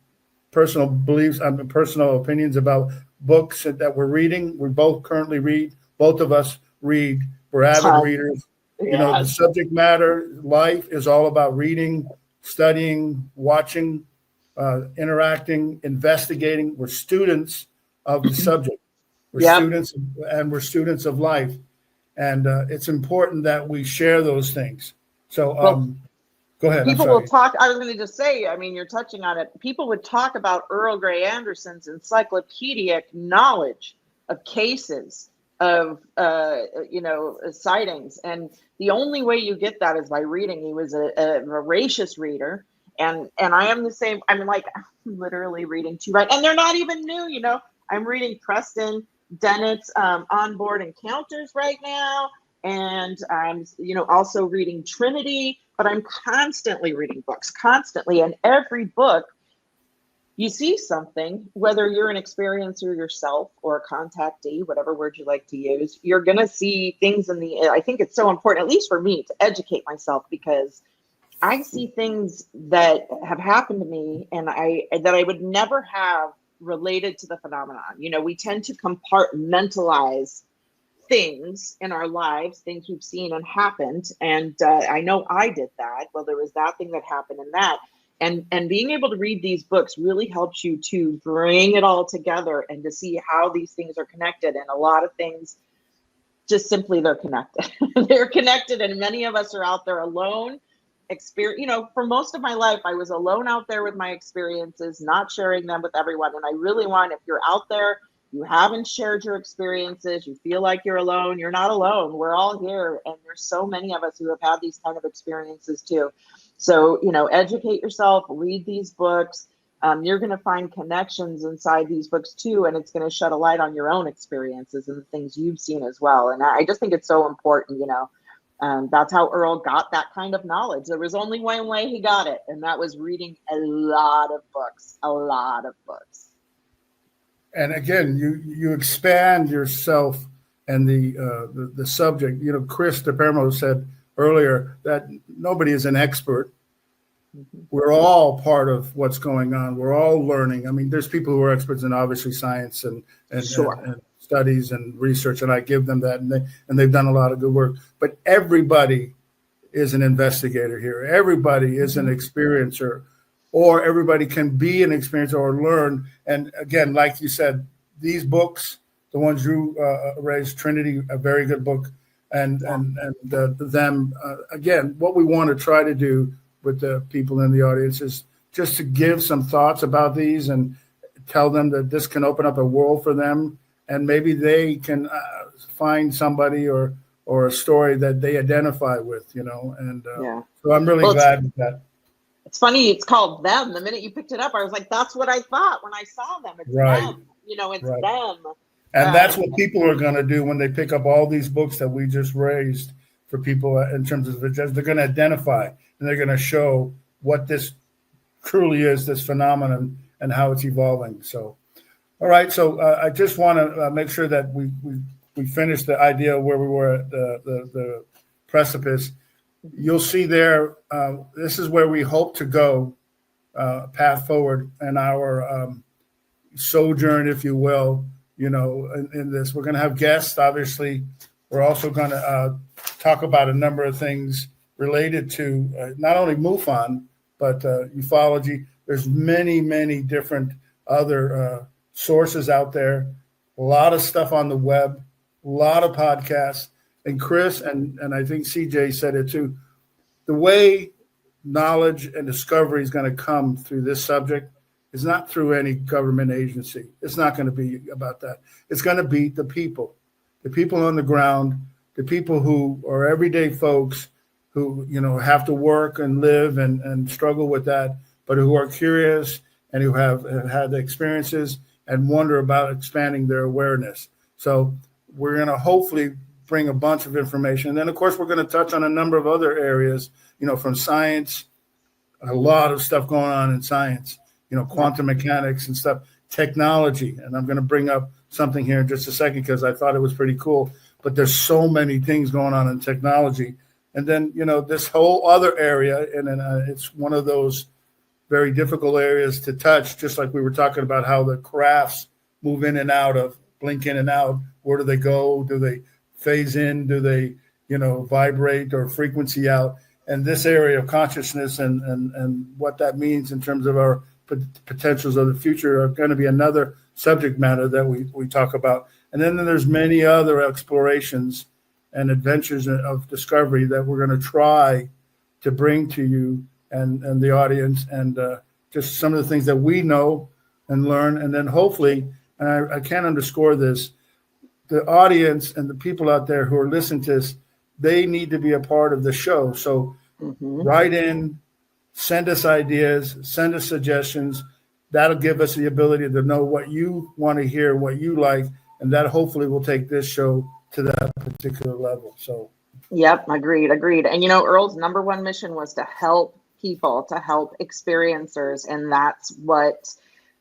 personal beliefs and personal opinions about books that we're reading. We both currently read. Both of us read. We're avid readers. Yeah. The subject matter, life is all about reading, studying, watching, interacting, investigating. We're students of the subject. We're students, and we're students of life. And it's important that we share those things. So go ahead. People will talk. I was going to just say, you're touching on it. People would talk about Earl Grey Anderson's encyclopedic knowledge of cases, of sightings, and the only way you get that is by reading. He was a voracious reader, and I am the same. I'm literally reading two, right? And they're not even new. I'm reading Preston Dennett's Onboard Encounters right now. and I'm, also reading Trinity, but I'm constantly reading books, constantly. And every book, you see something, whether you're an experiencer yourself or a contactee, whatever word you like to use, you're going to see things I think it's so important, at least for me, to educate myself, because I see things that have happened to me and that I would never have related to the phenomenon. We tend to compartmentalize things in our lives, things we've seen and happened. And I know I did that. Well, there was that thing that happened and that. And being able to read these books really helps you to bring it all together and to see how these things are connected. And a lot of things, just simply, they're connected. They're connected. And many of us are out there alone. For most of my life, I was alone out there with my experiences, not sharing them with everyone. And I really want, if you're out there, you haven't shared your experiences, you feel like you're alone, you're not alone. We're all here. And there's so many of us who have had these kind of experiences too. So, educate yourself, read these books. You're going to find connections inside these books too. And it's going to shed a light on your own experiences and the things you've seen as well. And I just think it's so important, that's how Earl got that kind of knowledge. There was only one way he got it, and that was reading a lot of books. And again, you expand yourself and the subject. Chris DePermo said earlier that nobody is an expert. We're all part of what's going on. We're all learning. I mean, there's people who are experts in obviously science and studies and research, and I give them that, and they've done a lot of good work. But everybody is an investigator here. Everybody is an experiencer, or everybody can be an experiencer or learn. And again, like you said, these books, the ones you raised, Trinity, a very good book, and them again. What we want to try to do with the people in the audience is just to give some thoughts about these and tell them that this can open up a world for them. And maybe they can find somebody or a story that they identify with, And so I'm really glad with that. It's funny. It's called Them. The minute you picked it up, I was like, that's what I thought when I saw them. It's them. It's them. And that's what people are going to do when they pick up all these books that we just raised for people in terms of they're going to identify and they're going to show what this truly is, this phenomenon, and how it's evolving. So. All right, so I just want to make sure that we finish the idea where we were at the precipice. You'll see there, this is where we hope to go, path forward in our sojourn, if you will, in this. We're going to have guests, obviously. We're also going to talk about a number of things related to not only MUFON, but ufology. There's many, many different other sources out there, a lot of stuff on the web, a lot of podcasts. And Chris and I think CJ said it too, the way knowledge and discovery is going to come through this subject is not through any government agency. It's not going to be about that. It's going to be the people on the ground, the people who are everyday folks who have to work and live and struggle with that, but who are curious and who have had the experiences and wonder about expanding their awareness. So we're going to hopefully bring a bunch of information. And then, of course, we're going to touch on a number of other areas, from science, a lot of stuff going on in science, quantum mechanics and stuff, technology. And I'm going to bring up something here in just a second because I thought it was pretty cool. But there's so many things going on in technology. And then, this whole other area, and then it's one of those very difficult areas to touch, just like we were talking about how the crafts move in and out of, blink in and out. Where do they go? Do they phase in? Do they, vibrate or frequency out? And this area of consciousness and what that means in terms of our potentials of the future are going to be another subject matter that we talk about. And then there's many other explorations and adventures of discovery that we're going to try to bring to you and the audience, and just some of the things that we know and learn. And then hopefully, and I can't underscore this, the audience and the people out there who are listening to this, they need to be a part of the show. So write in, send us ideas, send us suggestions. That'll give us the ability to know what you want to hear, what you like, and that hopefully will take this show to that particular level. So, yep, agreed. And Earl's number one mission was to help people, to help experiencers, and that's what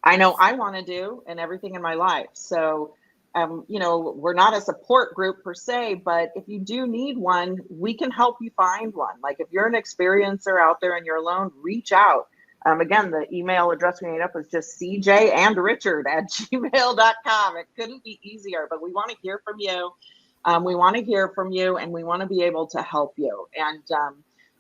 I know I want to do in everything in my life. So, we're not a support group per se, but if you do need one, we can help you find one. Like if you're an experiencer out there and you're alone, reach out. Again, the email address we made up was just cjandrichard@gmail.com. It couldn't be easier, but we want to hear from you. We want to hear from you, and we want to be able to help you. And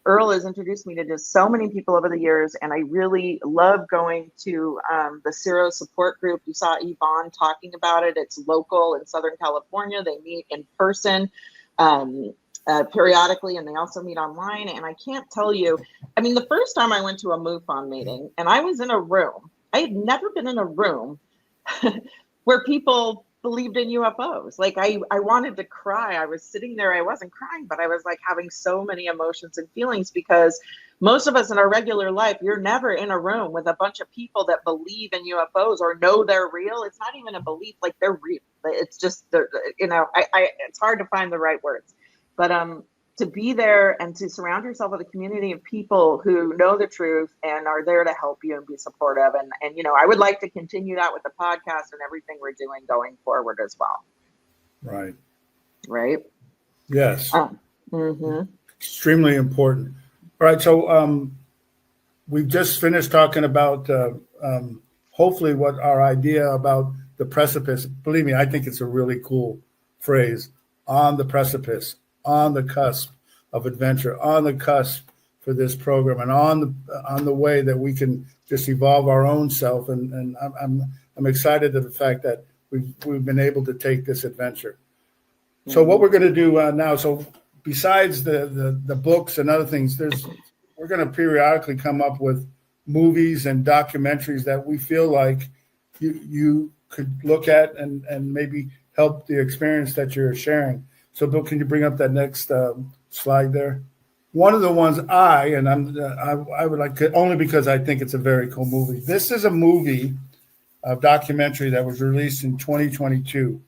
Earl has introduced me to just so many people over the years, and I really love going to the CIRO support group. You saw Yvonne talking about it. It's local in Southern California. They meet in person periodically, and they also meet online. And I can't tell you, the first time I went to a MUFON meeting, and I was in a room, I had never been in a room where people believed in UFOs. Like I wanted to cry. I was sitting there, I wasn't crying, but I was like having so many emotions and feelings, because most of us in our regular life, you're never in a room with a bunch of people that believe in UFOs or know they're real. It's not even a belief, like they're real. It's just, it's hard to find the right words, but to be there and to surround yourself with a community of people who know the truth and are there to help you and be supportive. And I would like to continue that with the podcast and everything we're doing going forward as well. Right. Yes. Extremely important. All right. So we've just finished talking about hopefully what our idea about the precipice. Believe me, I think it's a really cool phrase. On the precipice. On the cusp of adventure, on the cusp for this program, and on the way that we can just evolve our own self. And I'm excited at the fact that we've been able to take this adventure. So what we're going to do now, so besides the books and other things, we're going to periodically come up with movies and documentaries that we feel like you could look at and maybe help the experience that you're sharing. So, Bill, can you bring up that next slide there? One of the ones I would like to, only because I think it's a very cool movie. This is a movie, a documentary that was released in 2022.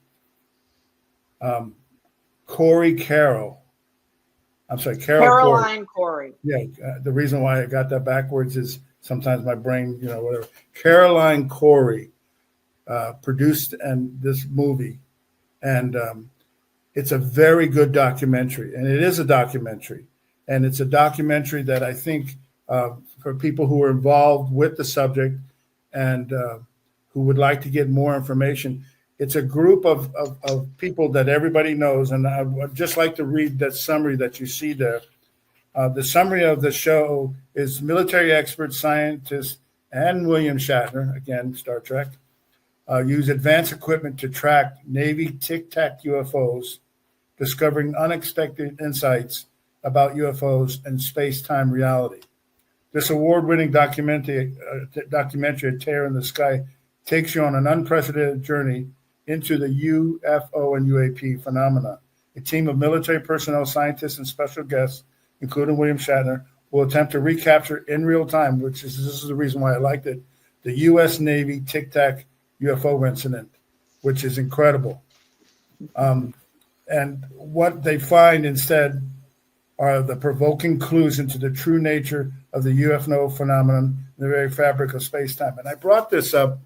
Caroline Corey. Yeah, the reason why I got that backwards is sometimes my brain, whatever. Caroline Corey produced this movie, and it's a very good documentary, and it is a documentary. And it's a documentary that I think for people who are involved with the subject and who would like to get more information, it's a group of people that everybody knows. And I would just like to read that summary that you see there. The summary of the show is military experts, scientists, and William Shatner, again, Star Trek, use advanced equipment to track Navy Tic Tac UFOs, discovering unexpected insights about UFOs and space-time reality. This award-winning documentary, A Tear in the Sky, takes you on an unprecedented journey into the UFO and UAP phenomena. A team of military personnel, scientists, and special guests, including William Shatner, will attempt to recapture in real time, this is the reason why I liked it, the U.S. Navy Tic Tac UFO incident, which is incredible. And what they find instead are the provoking clues into the true nature of the UFO phenomenon, the very fabric of space-time. And I brought this up,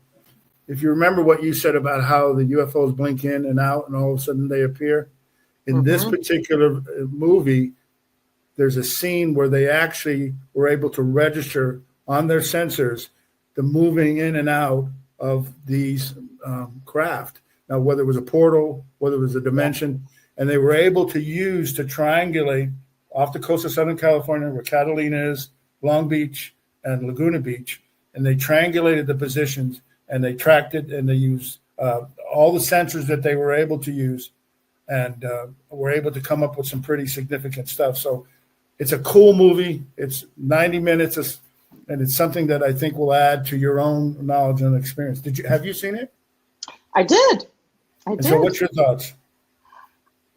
if you remember what you said about how the UFOs blink in and out and all of a sudden they appear. In this particular movie, there's a scene where they actually were able to register on their sensors the moving in and out of these craft. Now, whether it was a portal, whether it was a dimension, and they were able to use to triangulate off the coast of Southern California, where Catalina is, Long Beach, and Laguna Beach, and they triangulated the positions, and they tracked it, and they used all the sensors that they were able to use, and were able to come up with some pretty significant stuff. So it's a cool movie. It's 90 minutes, and it's something that I think will add to your own knowledge and experience. Have you seen it? I did. So what's your thoughts?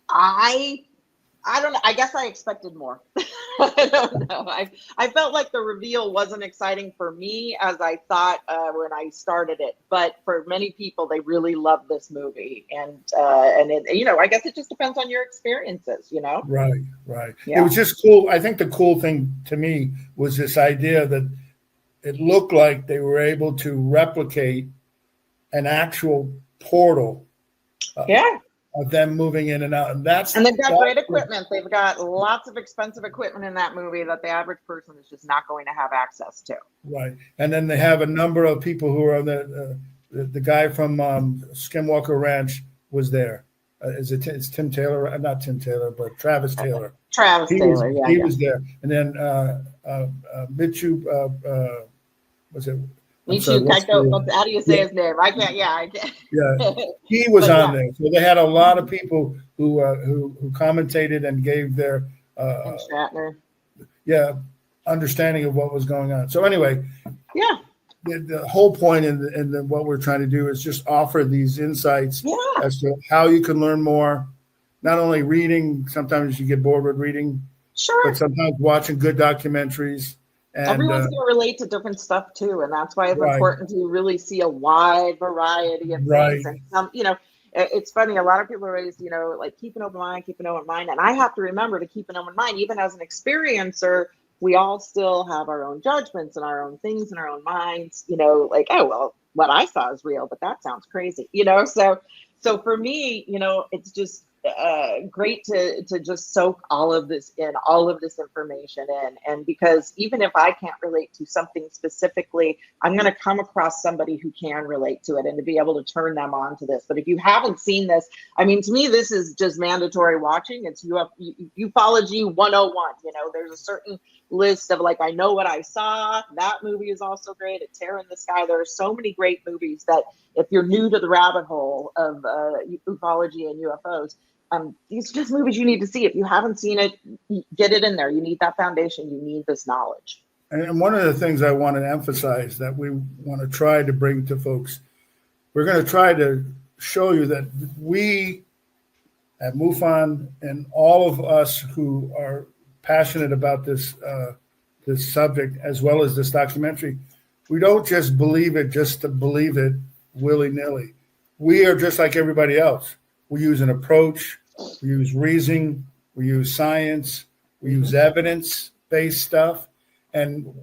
I I don't know. I guess I expected more. I don't know. I felt like the reveal wasn't exciting for me as I thought when I started it, but for many people, they really love this movie, and it, I guess it just depends on your experiences, Right. Yeah. It was just cool. I think the cool thing to me was this idea that it looked like they were able to replicate an actual portal. Yeah. Of them moving in and out, and they've got great equipment. They've got lots of expensive equipment in that movie that the average person is just not going to have access to. Right, and then they have a number of people who are the guy from Skinwalker Ranch was there. It's Tim Taylor? Not Tim Taylor, but Travis Taylor. He was there, and then Michu. Was it? How do you say his name? I can't. Yeah. Yeah, he was on there. So they had a lot of people who commentated and gave their understanding of what was going on. So anyway, the whole point in what we're trying to do is just offer these insights as to how you can learn more. Not only reading, sometimes you get bored with reading, but sometimes watching good documentaries. And, everyone's going to relate to different stuff too, and that's why it's important to really see a wide variety of things. And some, it's funny. A lot of people are raised, like keep an open mind, and I have to remember to keep an open mind. Even as an experiencer, we all still have our own judgments and our own things in our own minds. Like, oh well, what I saw is real, but that sounds crazy. So for me, it's just great to just soak all of this information in, and because even if I can't relate to something specifically, I'm going to come across somebody who can relate to it and to be able to turn them on to this. But if you haven't seen this, I mean, to me, this is just mandatory watching. It's ufology 101. There's a certain list of like, I know what I saw. That movie is also great. A Tear in the Sky. There are so many great movies that if you're new to the rabbit hole of ufology and UFOs, these are just movies you need to see. If you haven't seen it, get it in there. You need that foundation. You need this knowledge. And one of the things I want to emphasize that we want to try to bring to folks, we're going to try to show you that we at MUFON and all of us who are passionate about this subject as well as this documentary, we don't just believe it just to believe it willy-nilly. We are just like everybody else. We use an approach. We use reasoning, we use science, we use evidence-based stuff and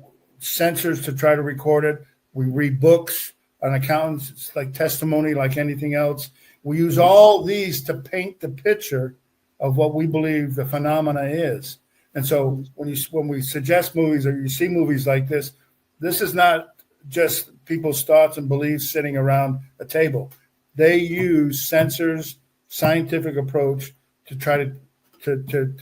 sensors to try to record it. We read books, an accountant's like testimony, like anything else. We use all these to paint the picture of what we believe the phenomena is. And so when we suggest movies or you see movies like this is not just people's thoughts and beliefs sitting around a table. They use sensors, scientific approach to try to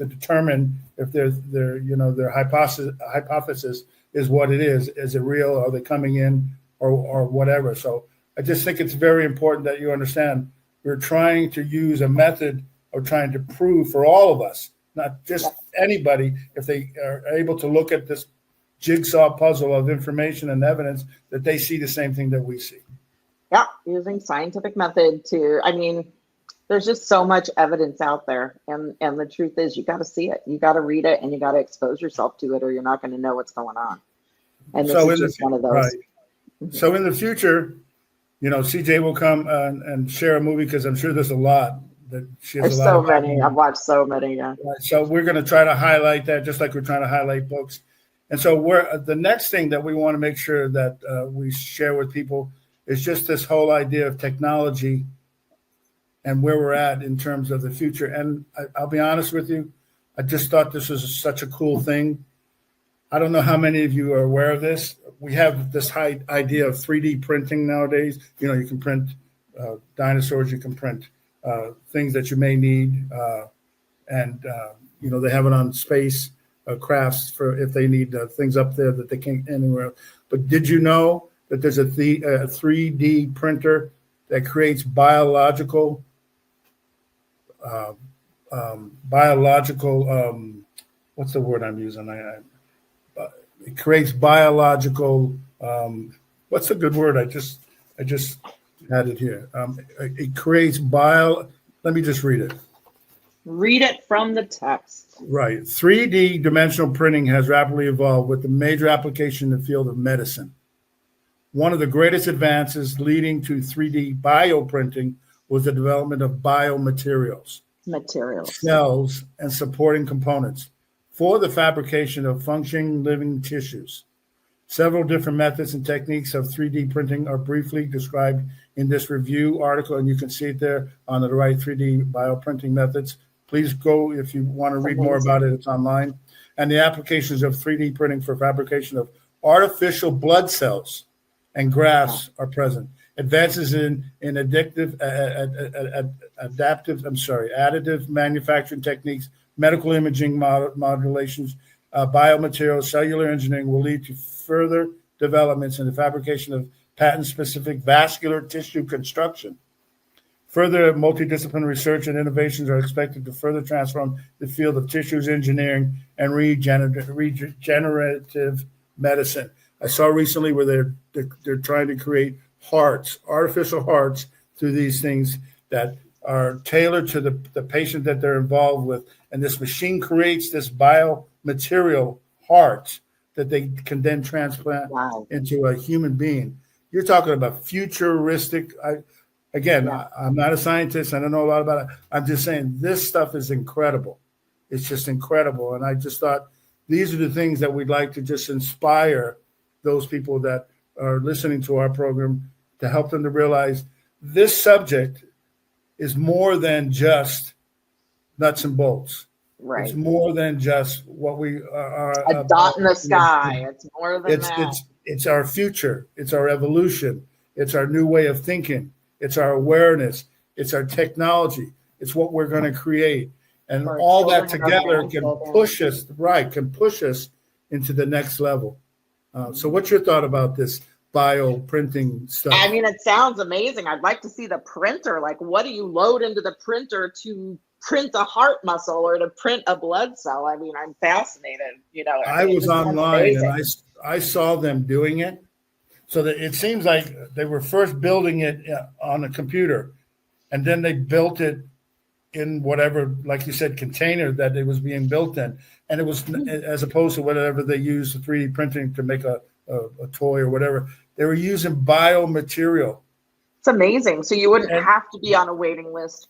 determine if their hypothesis is what it is. Is it real? Are they coming in or whatever? So I just think it's very important that you understand we're trying to use a method of trying to prove for all of us, not just anybody, if they are able to look at this jigsaw puzzle of information and evidence, that they see the same thing that we see. Yeah, using scientific method there's just so much evidence out there. And the truth is you got to see it. You got to read it and you got to expose yourself to it or you're not going to know what's going on. And this is just one of those. Right. So in the future, CJ will come and share a movie because I'm sure there's a lot that she has. There's so many. I've watched so many. Yeah. Right. So we're going to try to highlight that just like we're trying to highlight books. And so the next thing that we want to make sure that we share with people is just this whole idea of technology and where we're at in terms of the future. And I'll be honest with you, I just thought this was such a cool thing. I don't know how many of you are aware of this. We have this high idea of 3D printing nowadays. You can print dinosaurs, you can print things that you may need. And they have it on space crafts for if they need things up there that they can't anywhere else. But did you know that there's a 3D printer that creates biological what's the word I'm using? It creates biological. What's a good word? I just had it here. It creates Let me just read it. Read it from the text. Right. 3D dimensional printing has rapidly evolved with the major application in the field of medicine. One of the greatest advances leading to 3D bioprinting was the development of biomaterials, cells, and supporting components for the fabrication of functioning living tissues. Several different methods and techniques of 3D printing are briefly described in this review article, and you can see it there on the right, 3D bioprinting methods. Please go if you want to read more about it. It's online. And the applications of 3D printing for fabrication of artificial blood cells and grafts are present. Advances in additive manufacturing techniques, medical imaging modulations, biomaterials, cellular engineering will lead to further developments in the fabrication of patent-specific vascular tissue construction. Further multidisciplinary research and innovations are expected to further transform the field of tissues engineering and regenerative medicine. I saw recently where they're trying to create hearts, artificial hearts, through these things that are tailored to the patient that they're involved with. And this machine creates this biomaterial heart that they can then transplant into a human being. You're talking about futuristic. I'm not a scientist. I don't know a lot about it. I'm just saying this stuff is incredible. It's just incredible. And I just thought these are the things that we'd like to just inspire those people that are listening to our program, to help them to realize this subject is more than just nuts and bolts. Right. It's more than just what we are. A dot in the sky. It's more than that. It's our future. It's our evolution. It's our new way of thinking. It's our awareness. It's our technology. It's what we're going to create. And all that together can push us, into the next level. So what's your thought about this bioprinting stuff? I mean, it sounds amazing. I'd like to see the printer. Like, what do you load into the printer to print a heart muscle or to print a blood cell? I mean, I'm fascinated. I was online and I saw them doing it. So that it seems like they were first building it on a computer, and then they built it in whatever, like you said, container that it was being built in. And it was, as opposed to whatever they use, the 3D printing to make a toy or whatever, they were using biomaterial. It's amazing. So you wouldn't have to be on a waiting list,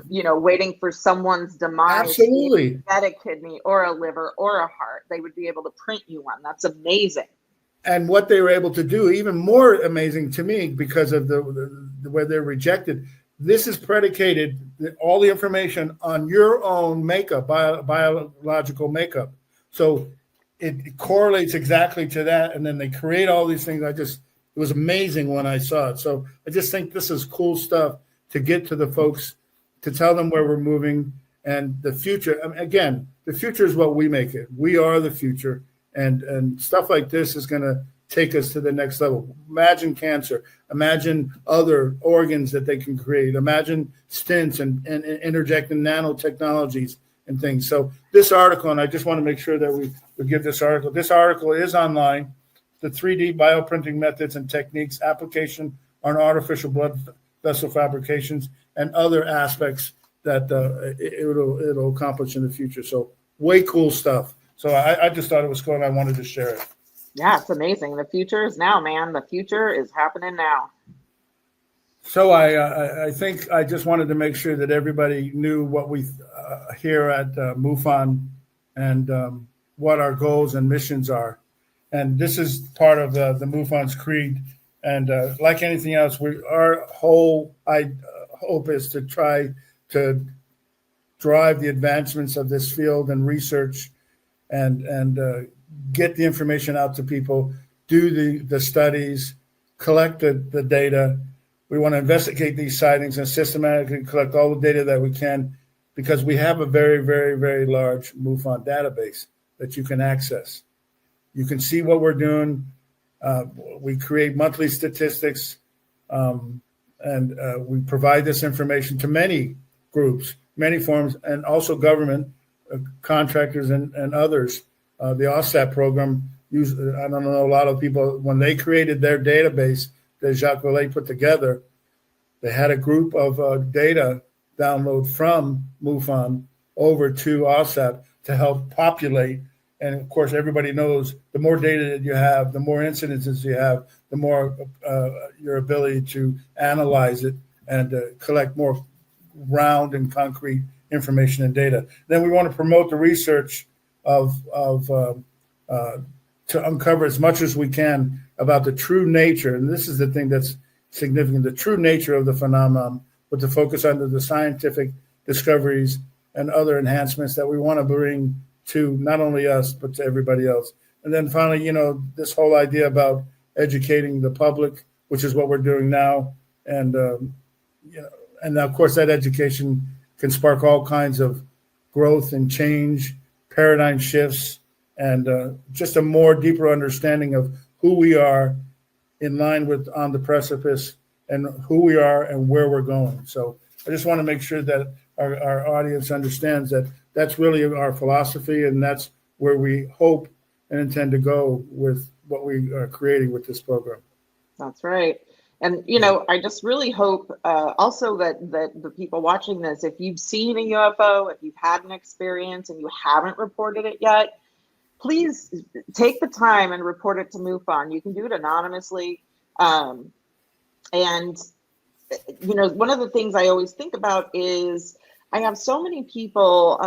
waiting for someone's demise. Absolutely. To get a kidney or a liver or a heart. They would be able to print you one. That's amazing. And what they were able to do, even more amazing to me, because of the way they're rejected, this is predicated, all the information on your own makeup, biological makeup. So it correlates exactly to that. And then they create all these things. It was amazing when I saw it. So I just think this is cool stuff to get to the folks, to tell them where we're moving and the future. I mean, again, the future is what we make it. We are the future. And stuff like this is going to take us to the next level. Imagine cancer. Imagine other organs that they can create. Imagine stents and interjecting nanotechnologies and things. So this article, and I just want to make sure that we give this article. This article is online. The 3D bioprinting methods and techniques, application on artificial blood vessel fabrications, and other aspects that it'll accomplish in the future. So way cool stuff. So I just thought it was cool, and I wanted to share it. Yeah, it's amazing. The future is now, man. The future is happening now. So I think I just wanted to make sure that everybody knew what we here at MUFON and what our goals and missions are. And this is part of the MUFON's creed. And like anything else, our whole hope is to try to drive the advancements of this field and research and get the information out to people, do the studies, collect the data. We want to investigate these sightings and systematically collect all the data that we can, because we have a very, very, very large MUFON database that you can access. You can see what we're doing. We create monthly statistics, and we provide this information to many groups, many forms, and also government contractors and others. The OSAP program, I don't know, a lot of people, when they created their database that Jacques Vallée put together, they had a group of data download from MUFON, over to OSAP to help populate. And of course, everybody knows the more data that you have, the more incidences you have, the more your ability to analyze it and collect more round and concrete information and data. Then we want to promote the research to uncover as much as we can about the true nature. And this is the thing that's significant, the true nature of the phenomenon, with the focus on the scientific discoveries and other enhancements that we want to bring to not only us, but to everybody else. And then finally, this whole idea about educating the public, which is what we're doing now. And, and of course, that education can spark all kinds of growth and change, paradigm shifts, and just a more deeper understanding of who we are in line with On the Precipice and who we are and where we're going. So I just want to make sure that our audience understands that that's really our philosophy, and that's where we hope and intend to go with what we are creating with this program. That's right. And, I just really hope also that the people watching this, if you've seen a UFO, if you've had an experience and you haven't reported it yet, please take the time and report it to MUFON. You can do it anonymously. And, one of the things I always think about is I have so many people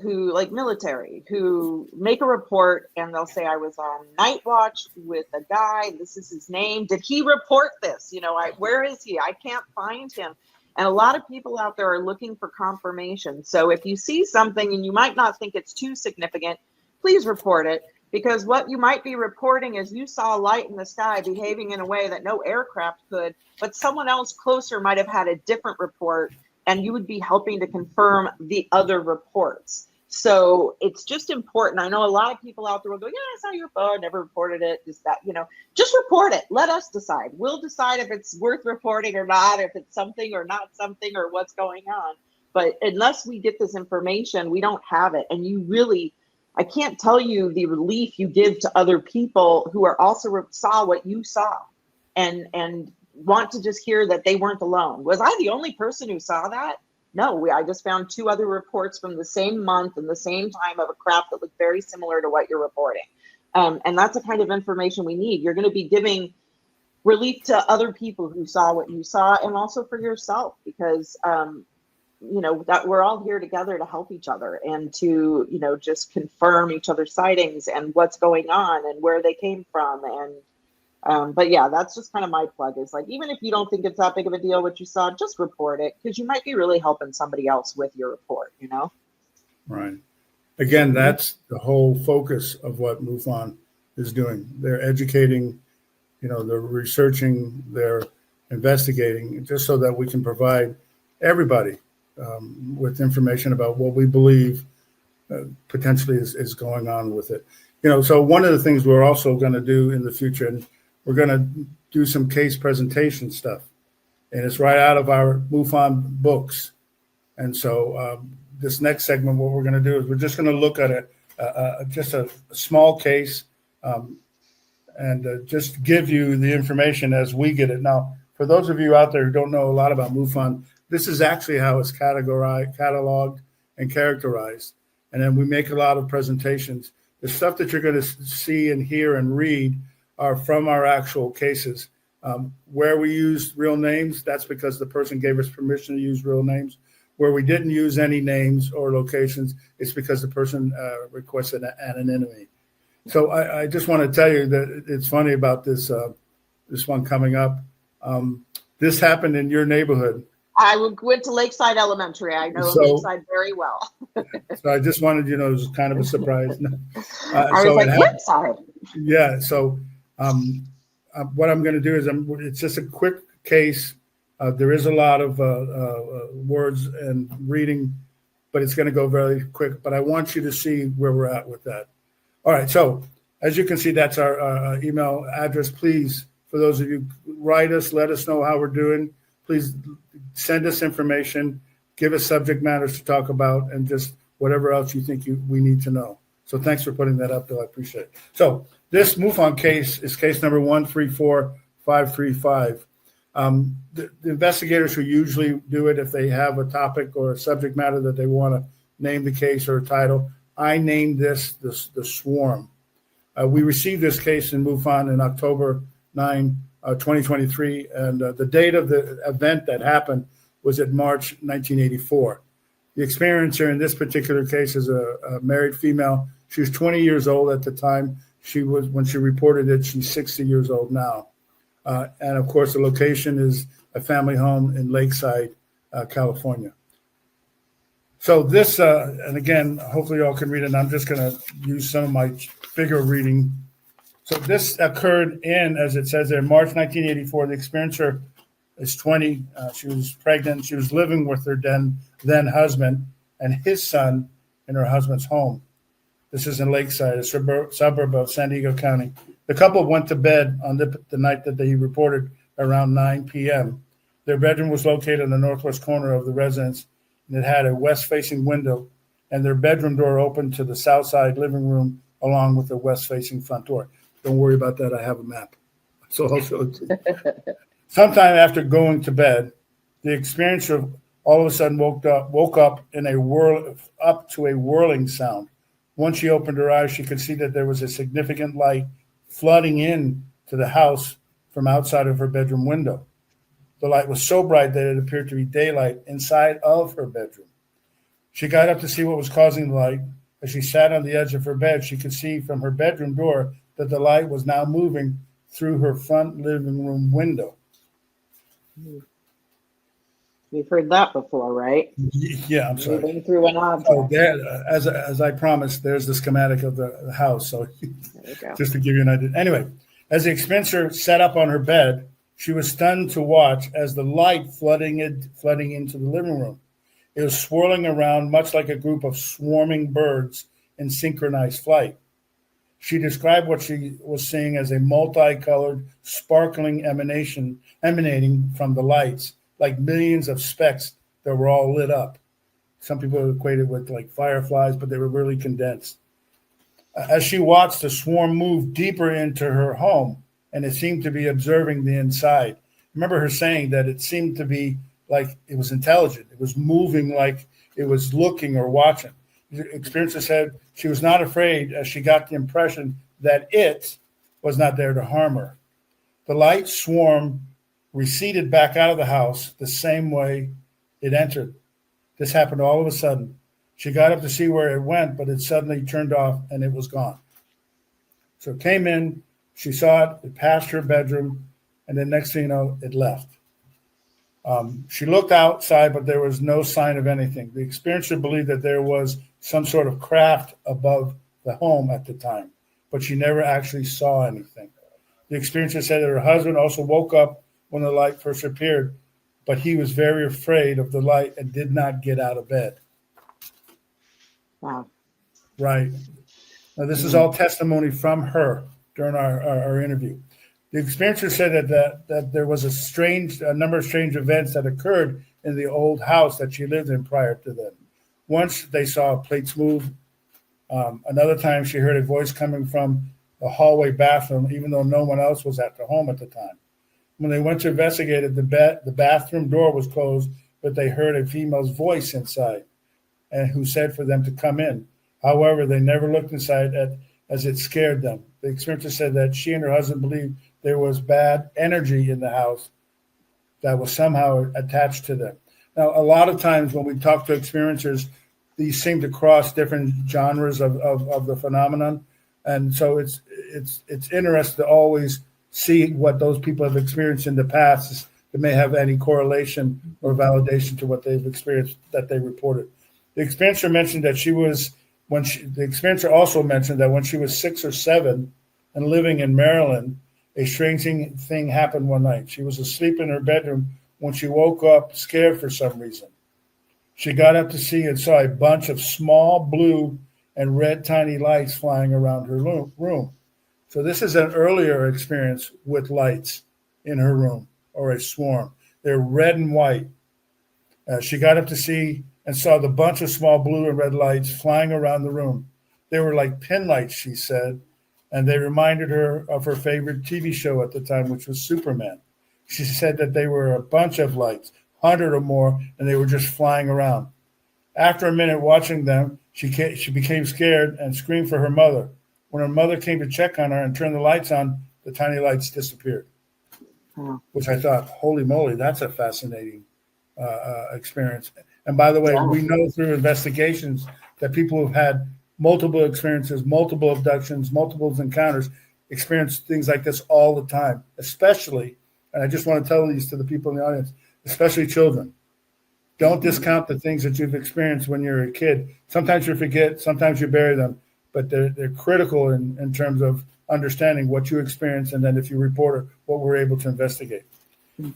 who, like military, who make a report and they'll say, I was on night watch with a guy. This is his name. Did he report this? Where is he? I can't find him. And a lot of people out there are looking for confirmation. So if you see something and you might not think it's too significant, please report it. Because what you might be reporting is you saw a light in the sky behaving in a way that no aircraft could, but someone else closer might have had a different report, and you would be helping to confirm the other reports. So it's just important. I know a lot of people out there will go, yeah, I saw your UFO, I never reported it, just that, just report it. Let us decide. We'll decide if it's worth reporting or not, if it's something or not something or what's going on. But unless we get this information, we don't have it. And you really, I can't tell you the relief you give to other people who are also saw what you saw and want to just hear that they weren't alone. Was I the only person who saw that? No, I just found 2 other reports from the same month and the same time of a craft that looked very similar to what you're reporting. And that's the kind of information we need. You're going to be giving relief to other people who saw what you saw, and also for yourself, because that we're all here together to help each other and to, just confirm each other's sightings and what's going on and where they came from. And, but yeah, that's just kind of my plug, is like, even if you don't think it's that big of a deal what you saw, just report it, because you might be really helping somebody else with your report, Right. Again, that's the whole focus of what MUFON is doing. They're educating, they're researching, they're investigating, just so that we can provide everybody with information about what we believe potentially is going on with it. So one of the things we're also going to do in the future, and we're going to do some case presentation stuff, and it's right out of our MUFON books. And so this next segment, what we're going to do is we're just going to look at just a small case and just give you the information as we get it. Now, for those of you out there who don't know a lot about MUFON, this is actually how it's cataloged and characterized. And then we make a lot of presentations. The stuff that you're going to see and hear and read are from our actual cases. Where we used real names, that's because the person gave us permission to use real names. Where we didn't use any names or locations, it's because the person requested anonymity. So I just want to tell you that it's funny about this one coming up. This happened in your neighborhood. I went to Lakeside Elementary. I know Lakeside very well. So I just wanted you to know it was kind of a surprise. I was like, Lakeside. Yeah. So what I'm going to do is it's just a quick case. There is a lot of words and reading, but it's going to go very quick. But I want you to see where we're at with that. All right. So as you can see, that's our email address. Please, for those of you, write us, let us know how we're doing. Please send us information, give us subject matters to talk about, and just whatever else you think we need to know. So thanks for putting that up, Bill. I appreciate it. So this MUFON case is case number 134535. The investigators who usually do it, if they have a topic or a subject matter that they want to name the case or title. I named this the Swarm. We received this case in MUFON in October 9, 2023, and the date of the event that happened was in March 1984. The experiencer in this particular case is a married female. She was 20 years old at the time. When she reported it, she's 60 years old now. And of course, the location is a family home in Lakeside, California. So this, and again, hopefully y'all can read it, and I'm just going to use some of my figure reading. So this occurred in, as it says there, March 1984. The experiencer is 20. She was pregnant. She was living with her then husband and his son in her husband's home. This is in Lakeside, a suburb of San Diego County. The couple went to bed on the night that they reported around 9 p.m. Their bedroom was located in the northwest corner of the residence, and it had a west-facing window, and their bedroom door opened to the south side living room along with the west-facing front door. Don't worry about that. I have a map. So I'll show it to you. Sometime after going to bed, the experiencer all of a sudden woke up in up to a whirling sound. Once she opened her eyes, she could see that there was a significant light flooding in to the house from outside of her bedroom window. The light was so bright that it appeared to be daylight inside of her bedroom. She got up to see what was causing the light. As she sat on the edge of her bed, she could see from her bedroom door that the light was now moving through her front living room window. We've heard that before, right? Yeah, I'm sorry. Moving through an object. So there, as I promised, there's the schematic of the house. So just to give you an idea. Anyway, as the experiencer sat up on her bed, she was stunned to watch as the light flooding into the living room. It was swirling around much like a group of swarming birds in synchronized flight. She described what she was seeing as a multicolored, sparkling emanating from the lights, like millions of specks that were all lit up. Some people equate it with like fireflies, but they were really condensed. As she watched, the swarm move deeper into her home, and it seemed to be observing the inside. Remember her saying that it seemed to be like it was intelligent. It was moving like it was looking or watching. The experiencer said she was not afraid as she got the impression that it was not there to harm her. The light swarm receded back out of the house the same way it entered. This happened all of a sudden. She got up to see where it went, but it suddenly turned off and it was gone. So it came in, she saw it passed her bedroom, and then next thing you know, it left. She looked outside, but there was no sign of anything. The experiencer believed that there was some sort of craft above the home at the time, but she never actually saw anything. The experiencer said that her husband also woke up when the light first appeared, but he was very afraid of the light and did not get out of bed. Wow. Right. Now, this is all testimony from her during our interview. The experiencer said that there was a number of strange events that occurred in the old house that she lived in prior to that. Once they saw plates move. Another time she heard a voice coming from the hallway bathroom, even though no one else was at the home at the time. When they went to investigate it, the bathroom door was closed, but they heard a female's voice inside and who said for them to come in. However, they never looked inside as it scared them. The experiencer said that she and her husband believed there was bad energy in the house that was somehow attached to them. Now, a lot of times when we talk to experiencers, these seem to cross different genres of the phenomenon. And so it's interesting to always see what those people have experienced in the past that may have any correlation or validation to what they've experienced that they reported. The experiencer mentioned that the experiencer also mentioned that when she was 6 or 7 and living in Maryland, a strange thing happened one night. She was asleep in her bedroom when she woke up scared for some reason. She got up to see and saw a bunch of small blue and red tiny lights flying around her room. So this is an earlier experience with lights in her room or a swarm. They're red and white. She got up to see and saw the bunch of small blue and red lights flying around the room. They were like pin lights, she said, and they reminded her of her favorite TV show at the time, which was Superman. She said that they were a bunch of lights, 100 or more, and they were just flying around. After a minute watching them, she became scared and screamed for her mother. When her mother came to check on her and turned the lights on, the tiny lights disappeared. Wow. Which I thought, holy moly, that's a fascinating experience. And by the way, we know through investigations that people who've had multiple experiences, multiple abductions, multiple encounters, experience things like this all the time, especially, and I just want to tell these to the people in the audience, especially children. Don't discount the things that you've experienced when you're a kid. Sometimes you forget, sometimes you bury them, but they're critical in terms of understanding what you experienced, and then if you report it, what we're able to investigate.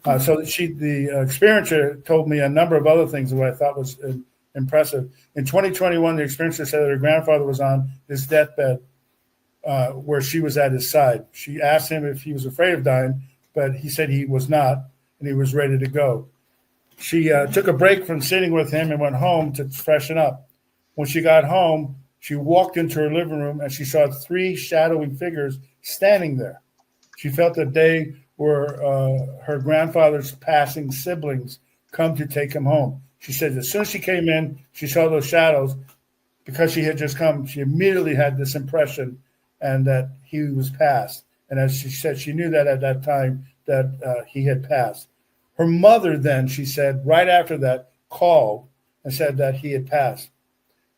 So the experiencer told me a number of other things that I thought was impressive. In 2021, the experiencer said that her grandfather was on his deathbed where she was at his side. She asked him if he was afraid of dying, but he said he was not, and he was ready to go. She took a break from sitting with him and went home to freshen up. When she got home, she walked into her living room and she saw 3 shadowy figures standing there. She felt that they were her grandfather's passing siblings come to take him home. She said as soon as she came in, she saw those shadows. Because she had just come, she immediately had this impression and that he was passed. And as she said, she knew that at that time that he had passed. Her mother then, she said, right after that, called and said that he had passed.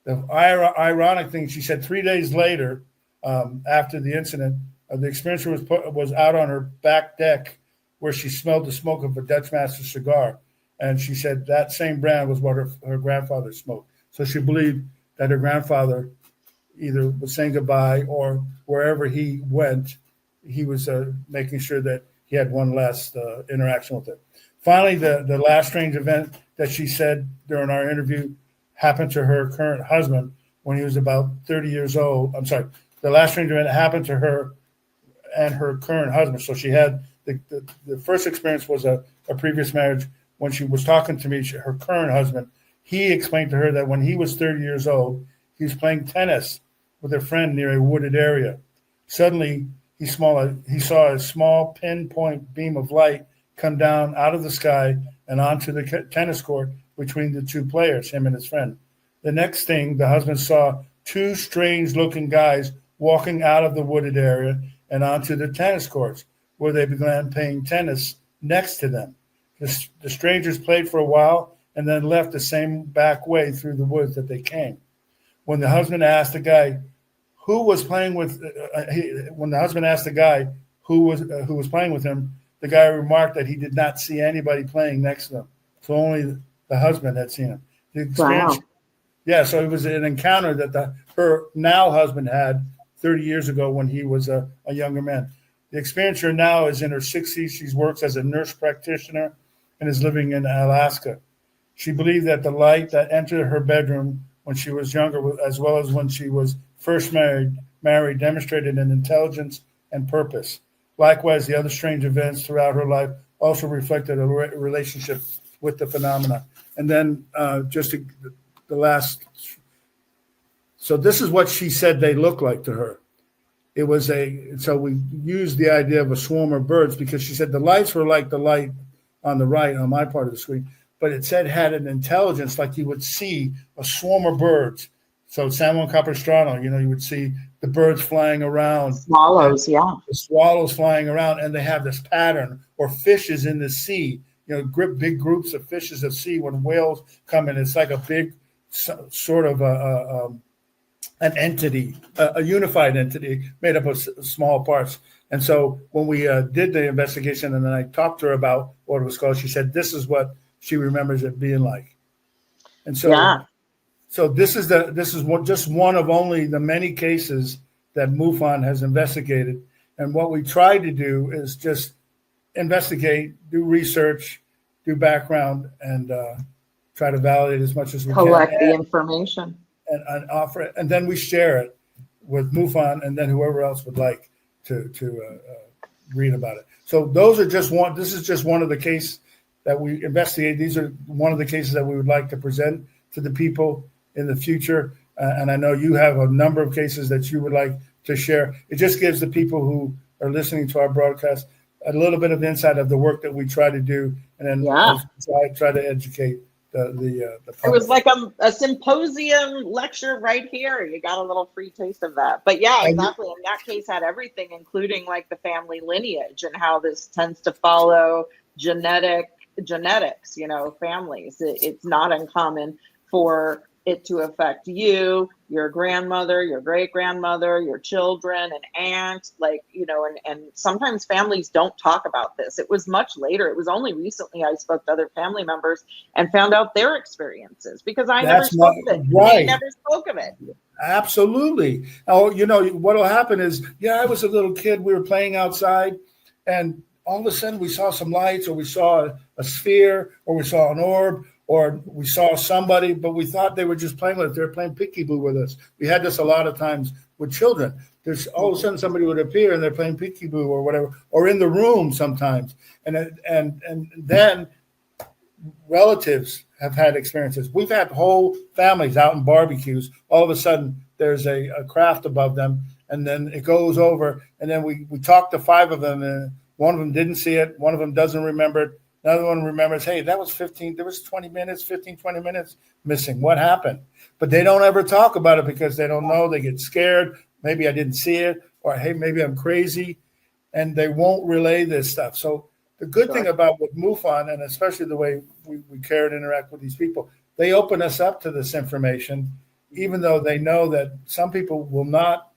The ironic thing, she said 3 days later, after the incident, the experiencer was out on her back deck where she smelled the smoke of a Dutch Master cigar. And she said that same brand was what her grandfather smoked. So she believed that her grandfather either was saying goodbye or wherever he went, he was making sure that he had one last interaction with it. Finally, the last strange event that she said during our interview happened to her current husband when he was about 30 years old. I'm sorry, the last strange event happened to her and her current husband. So she had the first experience was a previous marriage. When she was talking to me, her current husband, he explained to her that when he was 30 years old, he was playing tennis with a friend near a wooded area. Suddenly, he saw a small pinpoint beam of light come down out of the sky and onto the tennis court between the 2 players, him and his friend. The next thing, the husband saw 2 strange-looking guys walking out of the wooded area and onto the tennis courts, where they began playing tennis next to them. The strangers played for a while and then left the same back way through the woods that they came. When the husband asked the guy who was playing with, when the husband asked the guy who was playing with him, the guy remarked that he did not see anybody playing next to him. So only the husband had seen him. The experience, wow. Yeah, so it was an encounter that her now husband had 30 years ago when he was a younger man. The experiencer now is in her 60s. She works as a nurse practitioner and is living in Alaska. She believed that the light that entered her bedroom when she was younger, as well as when she was first married, demonstrated an intelligence and purpose. Likewise, the other strange events throughout her life also reflected a relationship with the phenomena. And then the last. So this is what she said they look like to her. It was so we used the idea of a swarm of birds because she said the lights were like the light on the right on my part of the screen, but it said had an intelligence like you would see a swarm of birds. So San Juan Capistrano, you would see the birds flying around. Swallows, yeah. The swallows flying around, and they have this pattern, or fishes in the sea. Big groups of fishes at sea when whales come in. It's like a big sort of an entity, a unified entity made up of small parts. And so when we did the investigation and then I talked to her about what it was called, she said this is what she remembers it being like. And so, yeah. So this is just one of only the many cases that MUFON has investigated. And what we try to do is just investigate, do research, do background, and try to validate as much as we Collect can. the information. And offer it, and then we share it with MUFON, and then whoever else would like to read about it. So those are just one. This is just one of the cases that we investigate. These are one of the cases that we would like to present to the people in the future. And I know you have a number of cases that you would like to share. It just gives the people who are listening to our broadcast a little bit of insight of the work that we try to do, and then try to educate It was like a symposium lecture right here. You got a little free taste of that. But yeah, exactly. And that case had everything, including like the family lineage and how this tends to follow genetics, families. It's not uncommon for it to affect you, your grandmother, your great grandmother, your children, an aunt, and sometimes families don't talk about this. It was much later. It was only recently I spoke to other family members and found out their experiences because I never spoke of it. Right. I never spoke of it. Absolutely. Oh, what'll happen is, I was a little kid. We were playing outside, and all of a sudden we saw some lights, or we saw a sphere, or we saw an orb, or we saw somebody, but we thought they were just playing with us. They were playing peekaboo with us. We had this a lot of times with children. There's all of a sudden somebody would appear and they're playing peekaboo or whatever, or in the room sometimes. And then relatives have had experiences. We've had whole families out in barbecues. All of a sudden there's a craft above them, and then it goes over, and then we talk to 5 of them, and one of them didn't see it. One of them doesn't remember it. Another one remembers, hey, that was 15 minutes missing. What happened? But they don't ever talk about it because they don't know. They get scared. Maybe I didn't see it, or hey, maybe I'm crazy, and they won't relay this stuff. So the good thing about with MUFON, and especially the way we care and interact with these people, they open us up to this information, even though they know that some people will not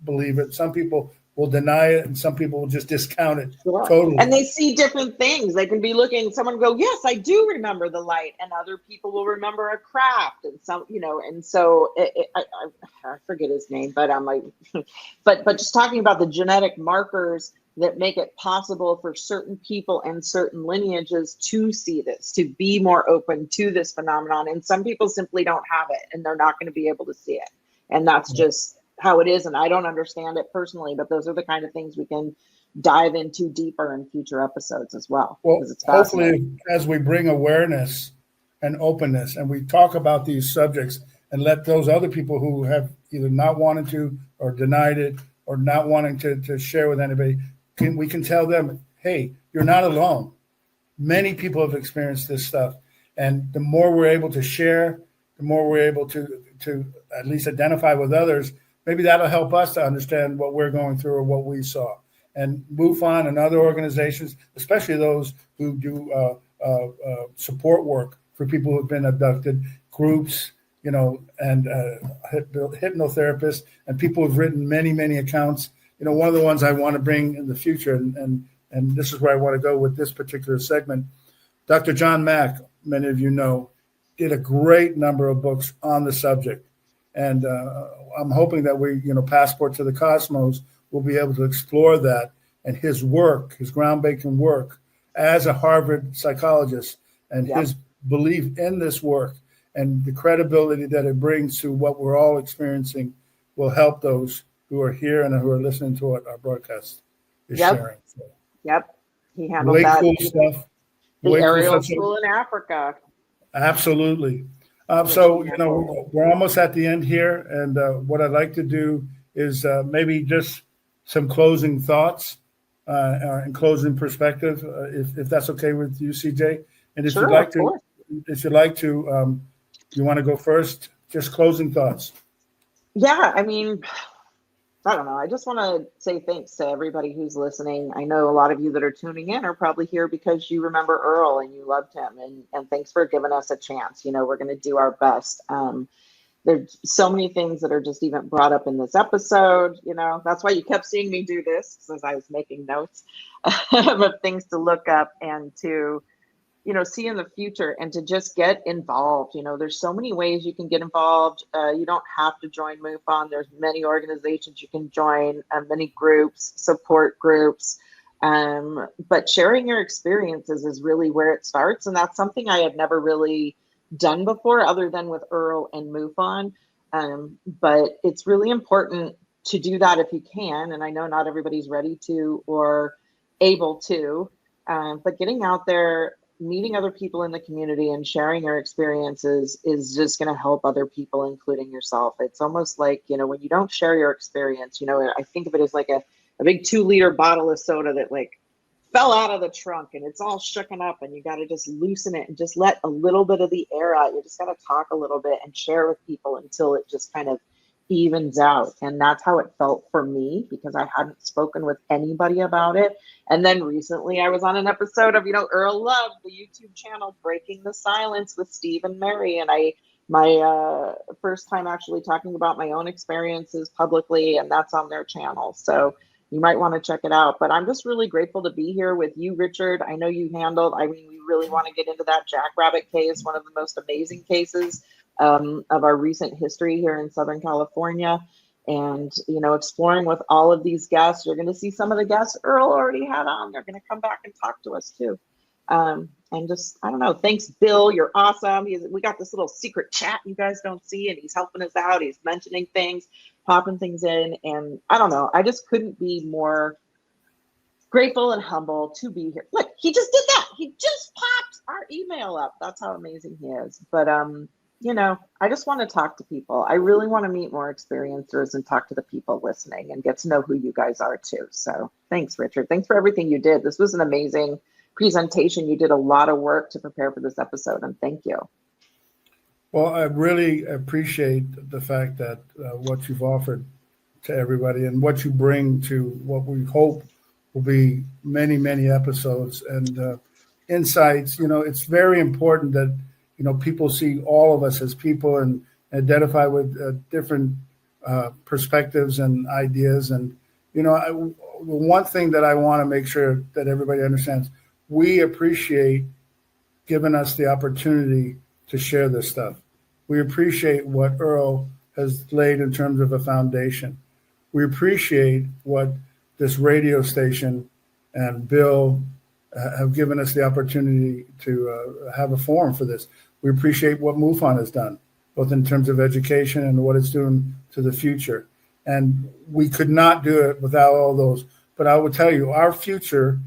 believe it. Some people will deny it, and some people will just discount it totally. And they see different things. They can be looking, someone go, yes, I do remember the light, and other people will remember a craft, and some, and so I forget his name, but I'm like, but just talking about the genetic markers that make it possible for certain people and certain lineages to see this, to be more open to this phenomenon, and some people simply don't have it, and they're not going to be able to see it, and that's just how it is. And I don't understand it personally, but those are the kind of things we can dive into deeper in future episodes as well. Well, hopefully as we bring awareness and openness and we talk about these subjects and let those other people who have either not wanted to or denied it or not wanting to share with anybody, we can tell them, hey, you're not alone. Many people have experienced this stuff. And the more we're able to share, the more we're able to at least identify with others. Maybe that'll help us to understand what we're going through or what we saw. And MUFON and other organizations, especially those who do support work for people who have been abducted, groups, and hypnotherapists, and people who've written many, many accounts. One of the ones I want to bring in the future, and this is where I want to go with this particular segment, Dr. John Mack, many of you know, did a great number of books on the subject. And I'm hoping that we, Passport to the Cosmos, will be able to explore that and his work, his groundbreaking work as a Harvard psychologist, and his belief in this work and the credibility that it brings to what we're all experiencing will help those who are here and who are listening to what our broadcast is sharing. So, he handled that. Cool stuff. The aerial school in Africa. Absolutely. So, we're almost at the end here. And what I'd like to do is maybe just some closing thoughts and closing perspective, if that's okay with you, CJ. And if you'd like to, you want to go first? Just closing thoughts. Yeah, I mean, I don't know. I just want to say thanks to everybody who's listening. I know a lot of you that are tuning in are probably here because you remember Earl and you loved him. And thanks for giving us a chance. We're going to do our best. There's so many things that are just even brought up in this episode. That's why you kept seeing me do this, because I was making notes of things to look up and to, see in the future and to just get involved. There's so many ways you can get involved. You don't have to join MUFON. There's many organizations you can join, many groups, support groups. But sharing your experiences is really where it starts. And that's something I had never really done before other than with Earl and MUFON. But it's really important to do that if you can. And I know not everybody's ready to or able to, but getting out there, meeting other people in the community and sharing your experiences is just going to help other people, including yourself. It's almost like, when you don't share your experience, I think of it as like a big 2-liter bottle of soda that fell out of the trunk and it's all shooken up and you got to just loosen it and just let a little bit of the air out. You just got to talk a little bit and share with people until it just kind of evens out. And that's how it felt for me, because I hadn't spoken with anybody about it. And then recently I was on an episode of, Earl Love, the YouTube channel, Breaking the Silence with Steve and Mary. And my first time actually talking about my own experiences publicly, and that's on their channel. So you might want to check it out. But I'm just really grateful to be here with you, Richard. I know you we really want to get into that jackrabbit case, one of the most amazing cases of our recent history here in Southern California. And, exploring with all of these guests. You're going to see some of the guests Earl already had on. They're going to come back and talk to us too. And just, I don't know, thanks, Bill. You're awesome. We got this little secret chat you guys don't see, and he's helping us out. He's mentioning things, popping things in. And I don't know, I just couldn't be more grateful and humble to be here. Look, he just did that. He just popped our email up. That's how amazing he is. But, I just want to talk to people. I really want to meet more experiencers and talk to the people listening and get to know who you guys are too. So thanks, Richard. Thanks for everything you did. This was an amazing presentation. You did a lot of work to prepare for this episode, and thank you. Well, I really appreciate the fact that what you've offered to everybody and what you bring to what we hope will be many, many episodes and insights. It's very important that people see all of us as people and identify with different perspectives and ideas. And, the one thing that I want to make sure that everybody understands, we appreciate giving us the opportunity to share this stuff. We appreciate what Earl has laid in terms of a foundation. We appreciate what this radio station and Bill have given us the opportunity to have a forum for this. We appreciate what MUFON has done, both in terms of education and what it's doing to the future. And we could not do it without all those. But I will tell you, our future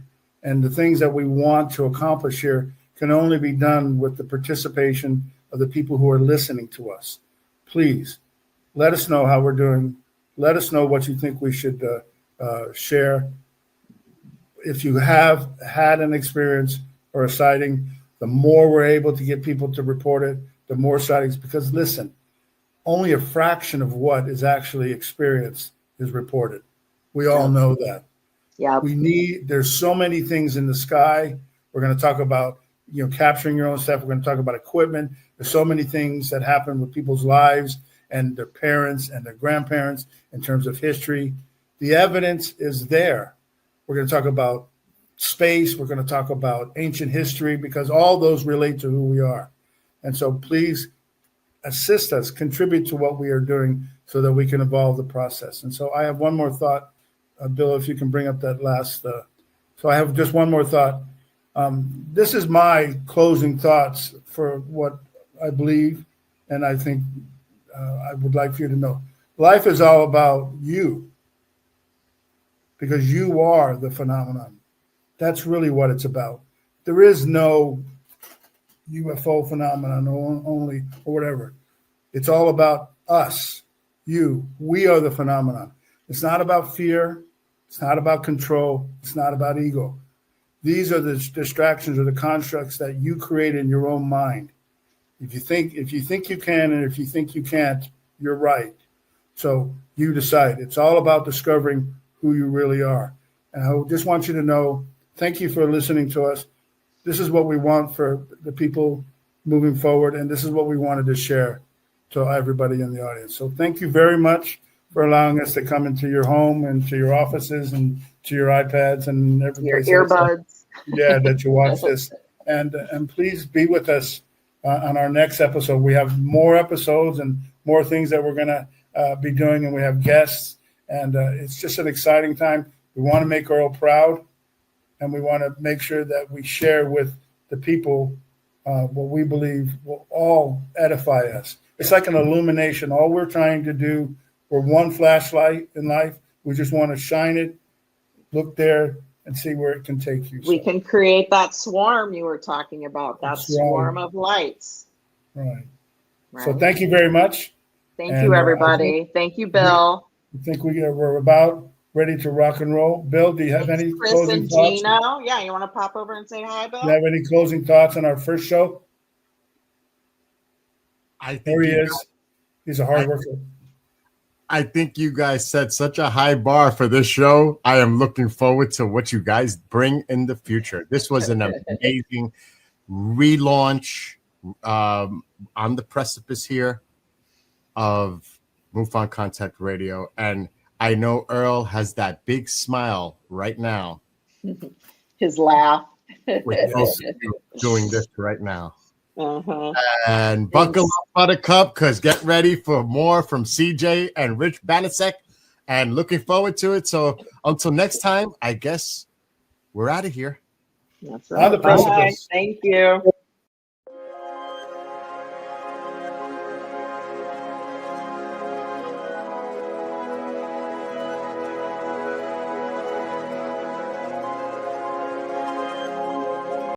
and the things that we want to accomplish here can only be done with the participation of the people who are listening to us. Please let us know how we're doing. Let us know what you think we should share. If you have had an experience or a sighting, the more we're able to get people to report it, the more sightings. Because listen, only a fraction of what is actually experienced is reported. We all know that. Yeah. There's so many things in the sky. We're going to talk about, capturing your own stuff. We're going to talk about equipment. There's so many things that happen with people's lives and their parents and their grandparents in terms of history. The evidence is there. We're going to talk about space. We're going to talk about ancient history, because all those relate to who we are. And so please assist us, contribute to what we are doing so that we can evolve the process. And so I have one more thought, Bill, if you can bring up that last. So I have just one more thought. This is my closing thoughts for what I believe, and I think I would like for you to know. Life is all about you, because you are the phenomenon. That's really what it's about. There is no UFO phenomenon only or whatever. It's all about us, you. We are the phenomenon. It's not about fear. It's not about control. It's not about ego. These are the distractions or the constructs that you create in your own mind. If you think you can, and if you think you can't, you're right. So you decide. It's all about discovering who you really are. And I just want you to know, thank you for listening to us. This is what we want for the people moving forward, and this is what we wanted to share to everybody in the audience. So thank you very much for allowing us to come into your home and to your offices and to your iPads and everything. Your earbuds. Yeah, that you watch this. And please be with us on our next episode. We have more episodes and more things that we're going to be doing, and we have guests. And it's just an exciting time. We want to make Earl proud, and we want to make sure that we share with the people what we believe will all edify us. It's like an illumination. All we're trying to do, we're one flashlight in life. We just want to shine it, look there, and see where it can take you. We can create that swarm you were talking about, that swarm of lights. Right. So thank you very much. Thank you, everybody. Thank you, Bill. I think we're about ready to rock and roll. Bill, do you have any Chris closing and thoughts? Gino. Yeah, you want to pop over and say hi, Bill? Do you have any closing thoughts on our first show? There he is. He's a hard worker. I think you guys set such a high bar for this show. I am looking forward to what you guys bring in the future. This was an amazing relaunch on the precipice here of MUFON Contact Radio. And I know Earl has that big smile right now. His laugh. With both of you doing this right now. Uh-huh. And buckle up, Buttercup, because get ready for more from CJ and Rich Banasek. And looking forward to it. So until next time, I guess we're out of here. That's right. On the precipice. Thank you.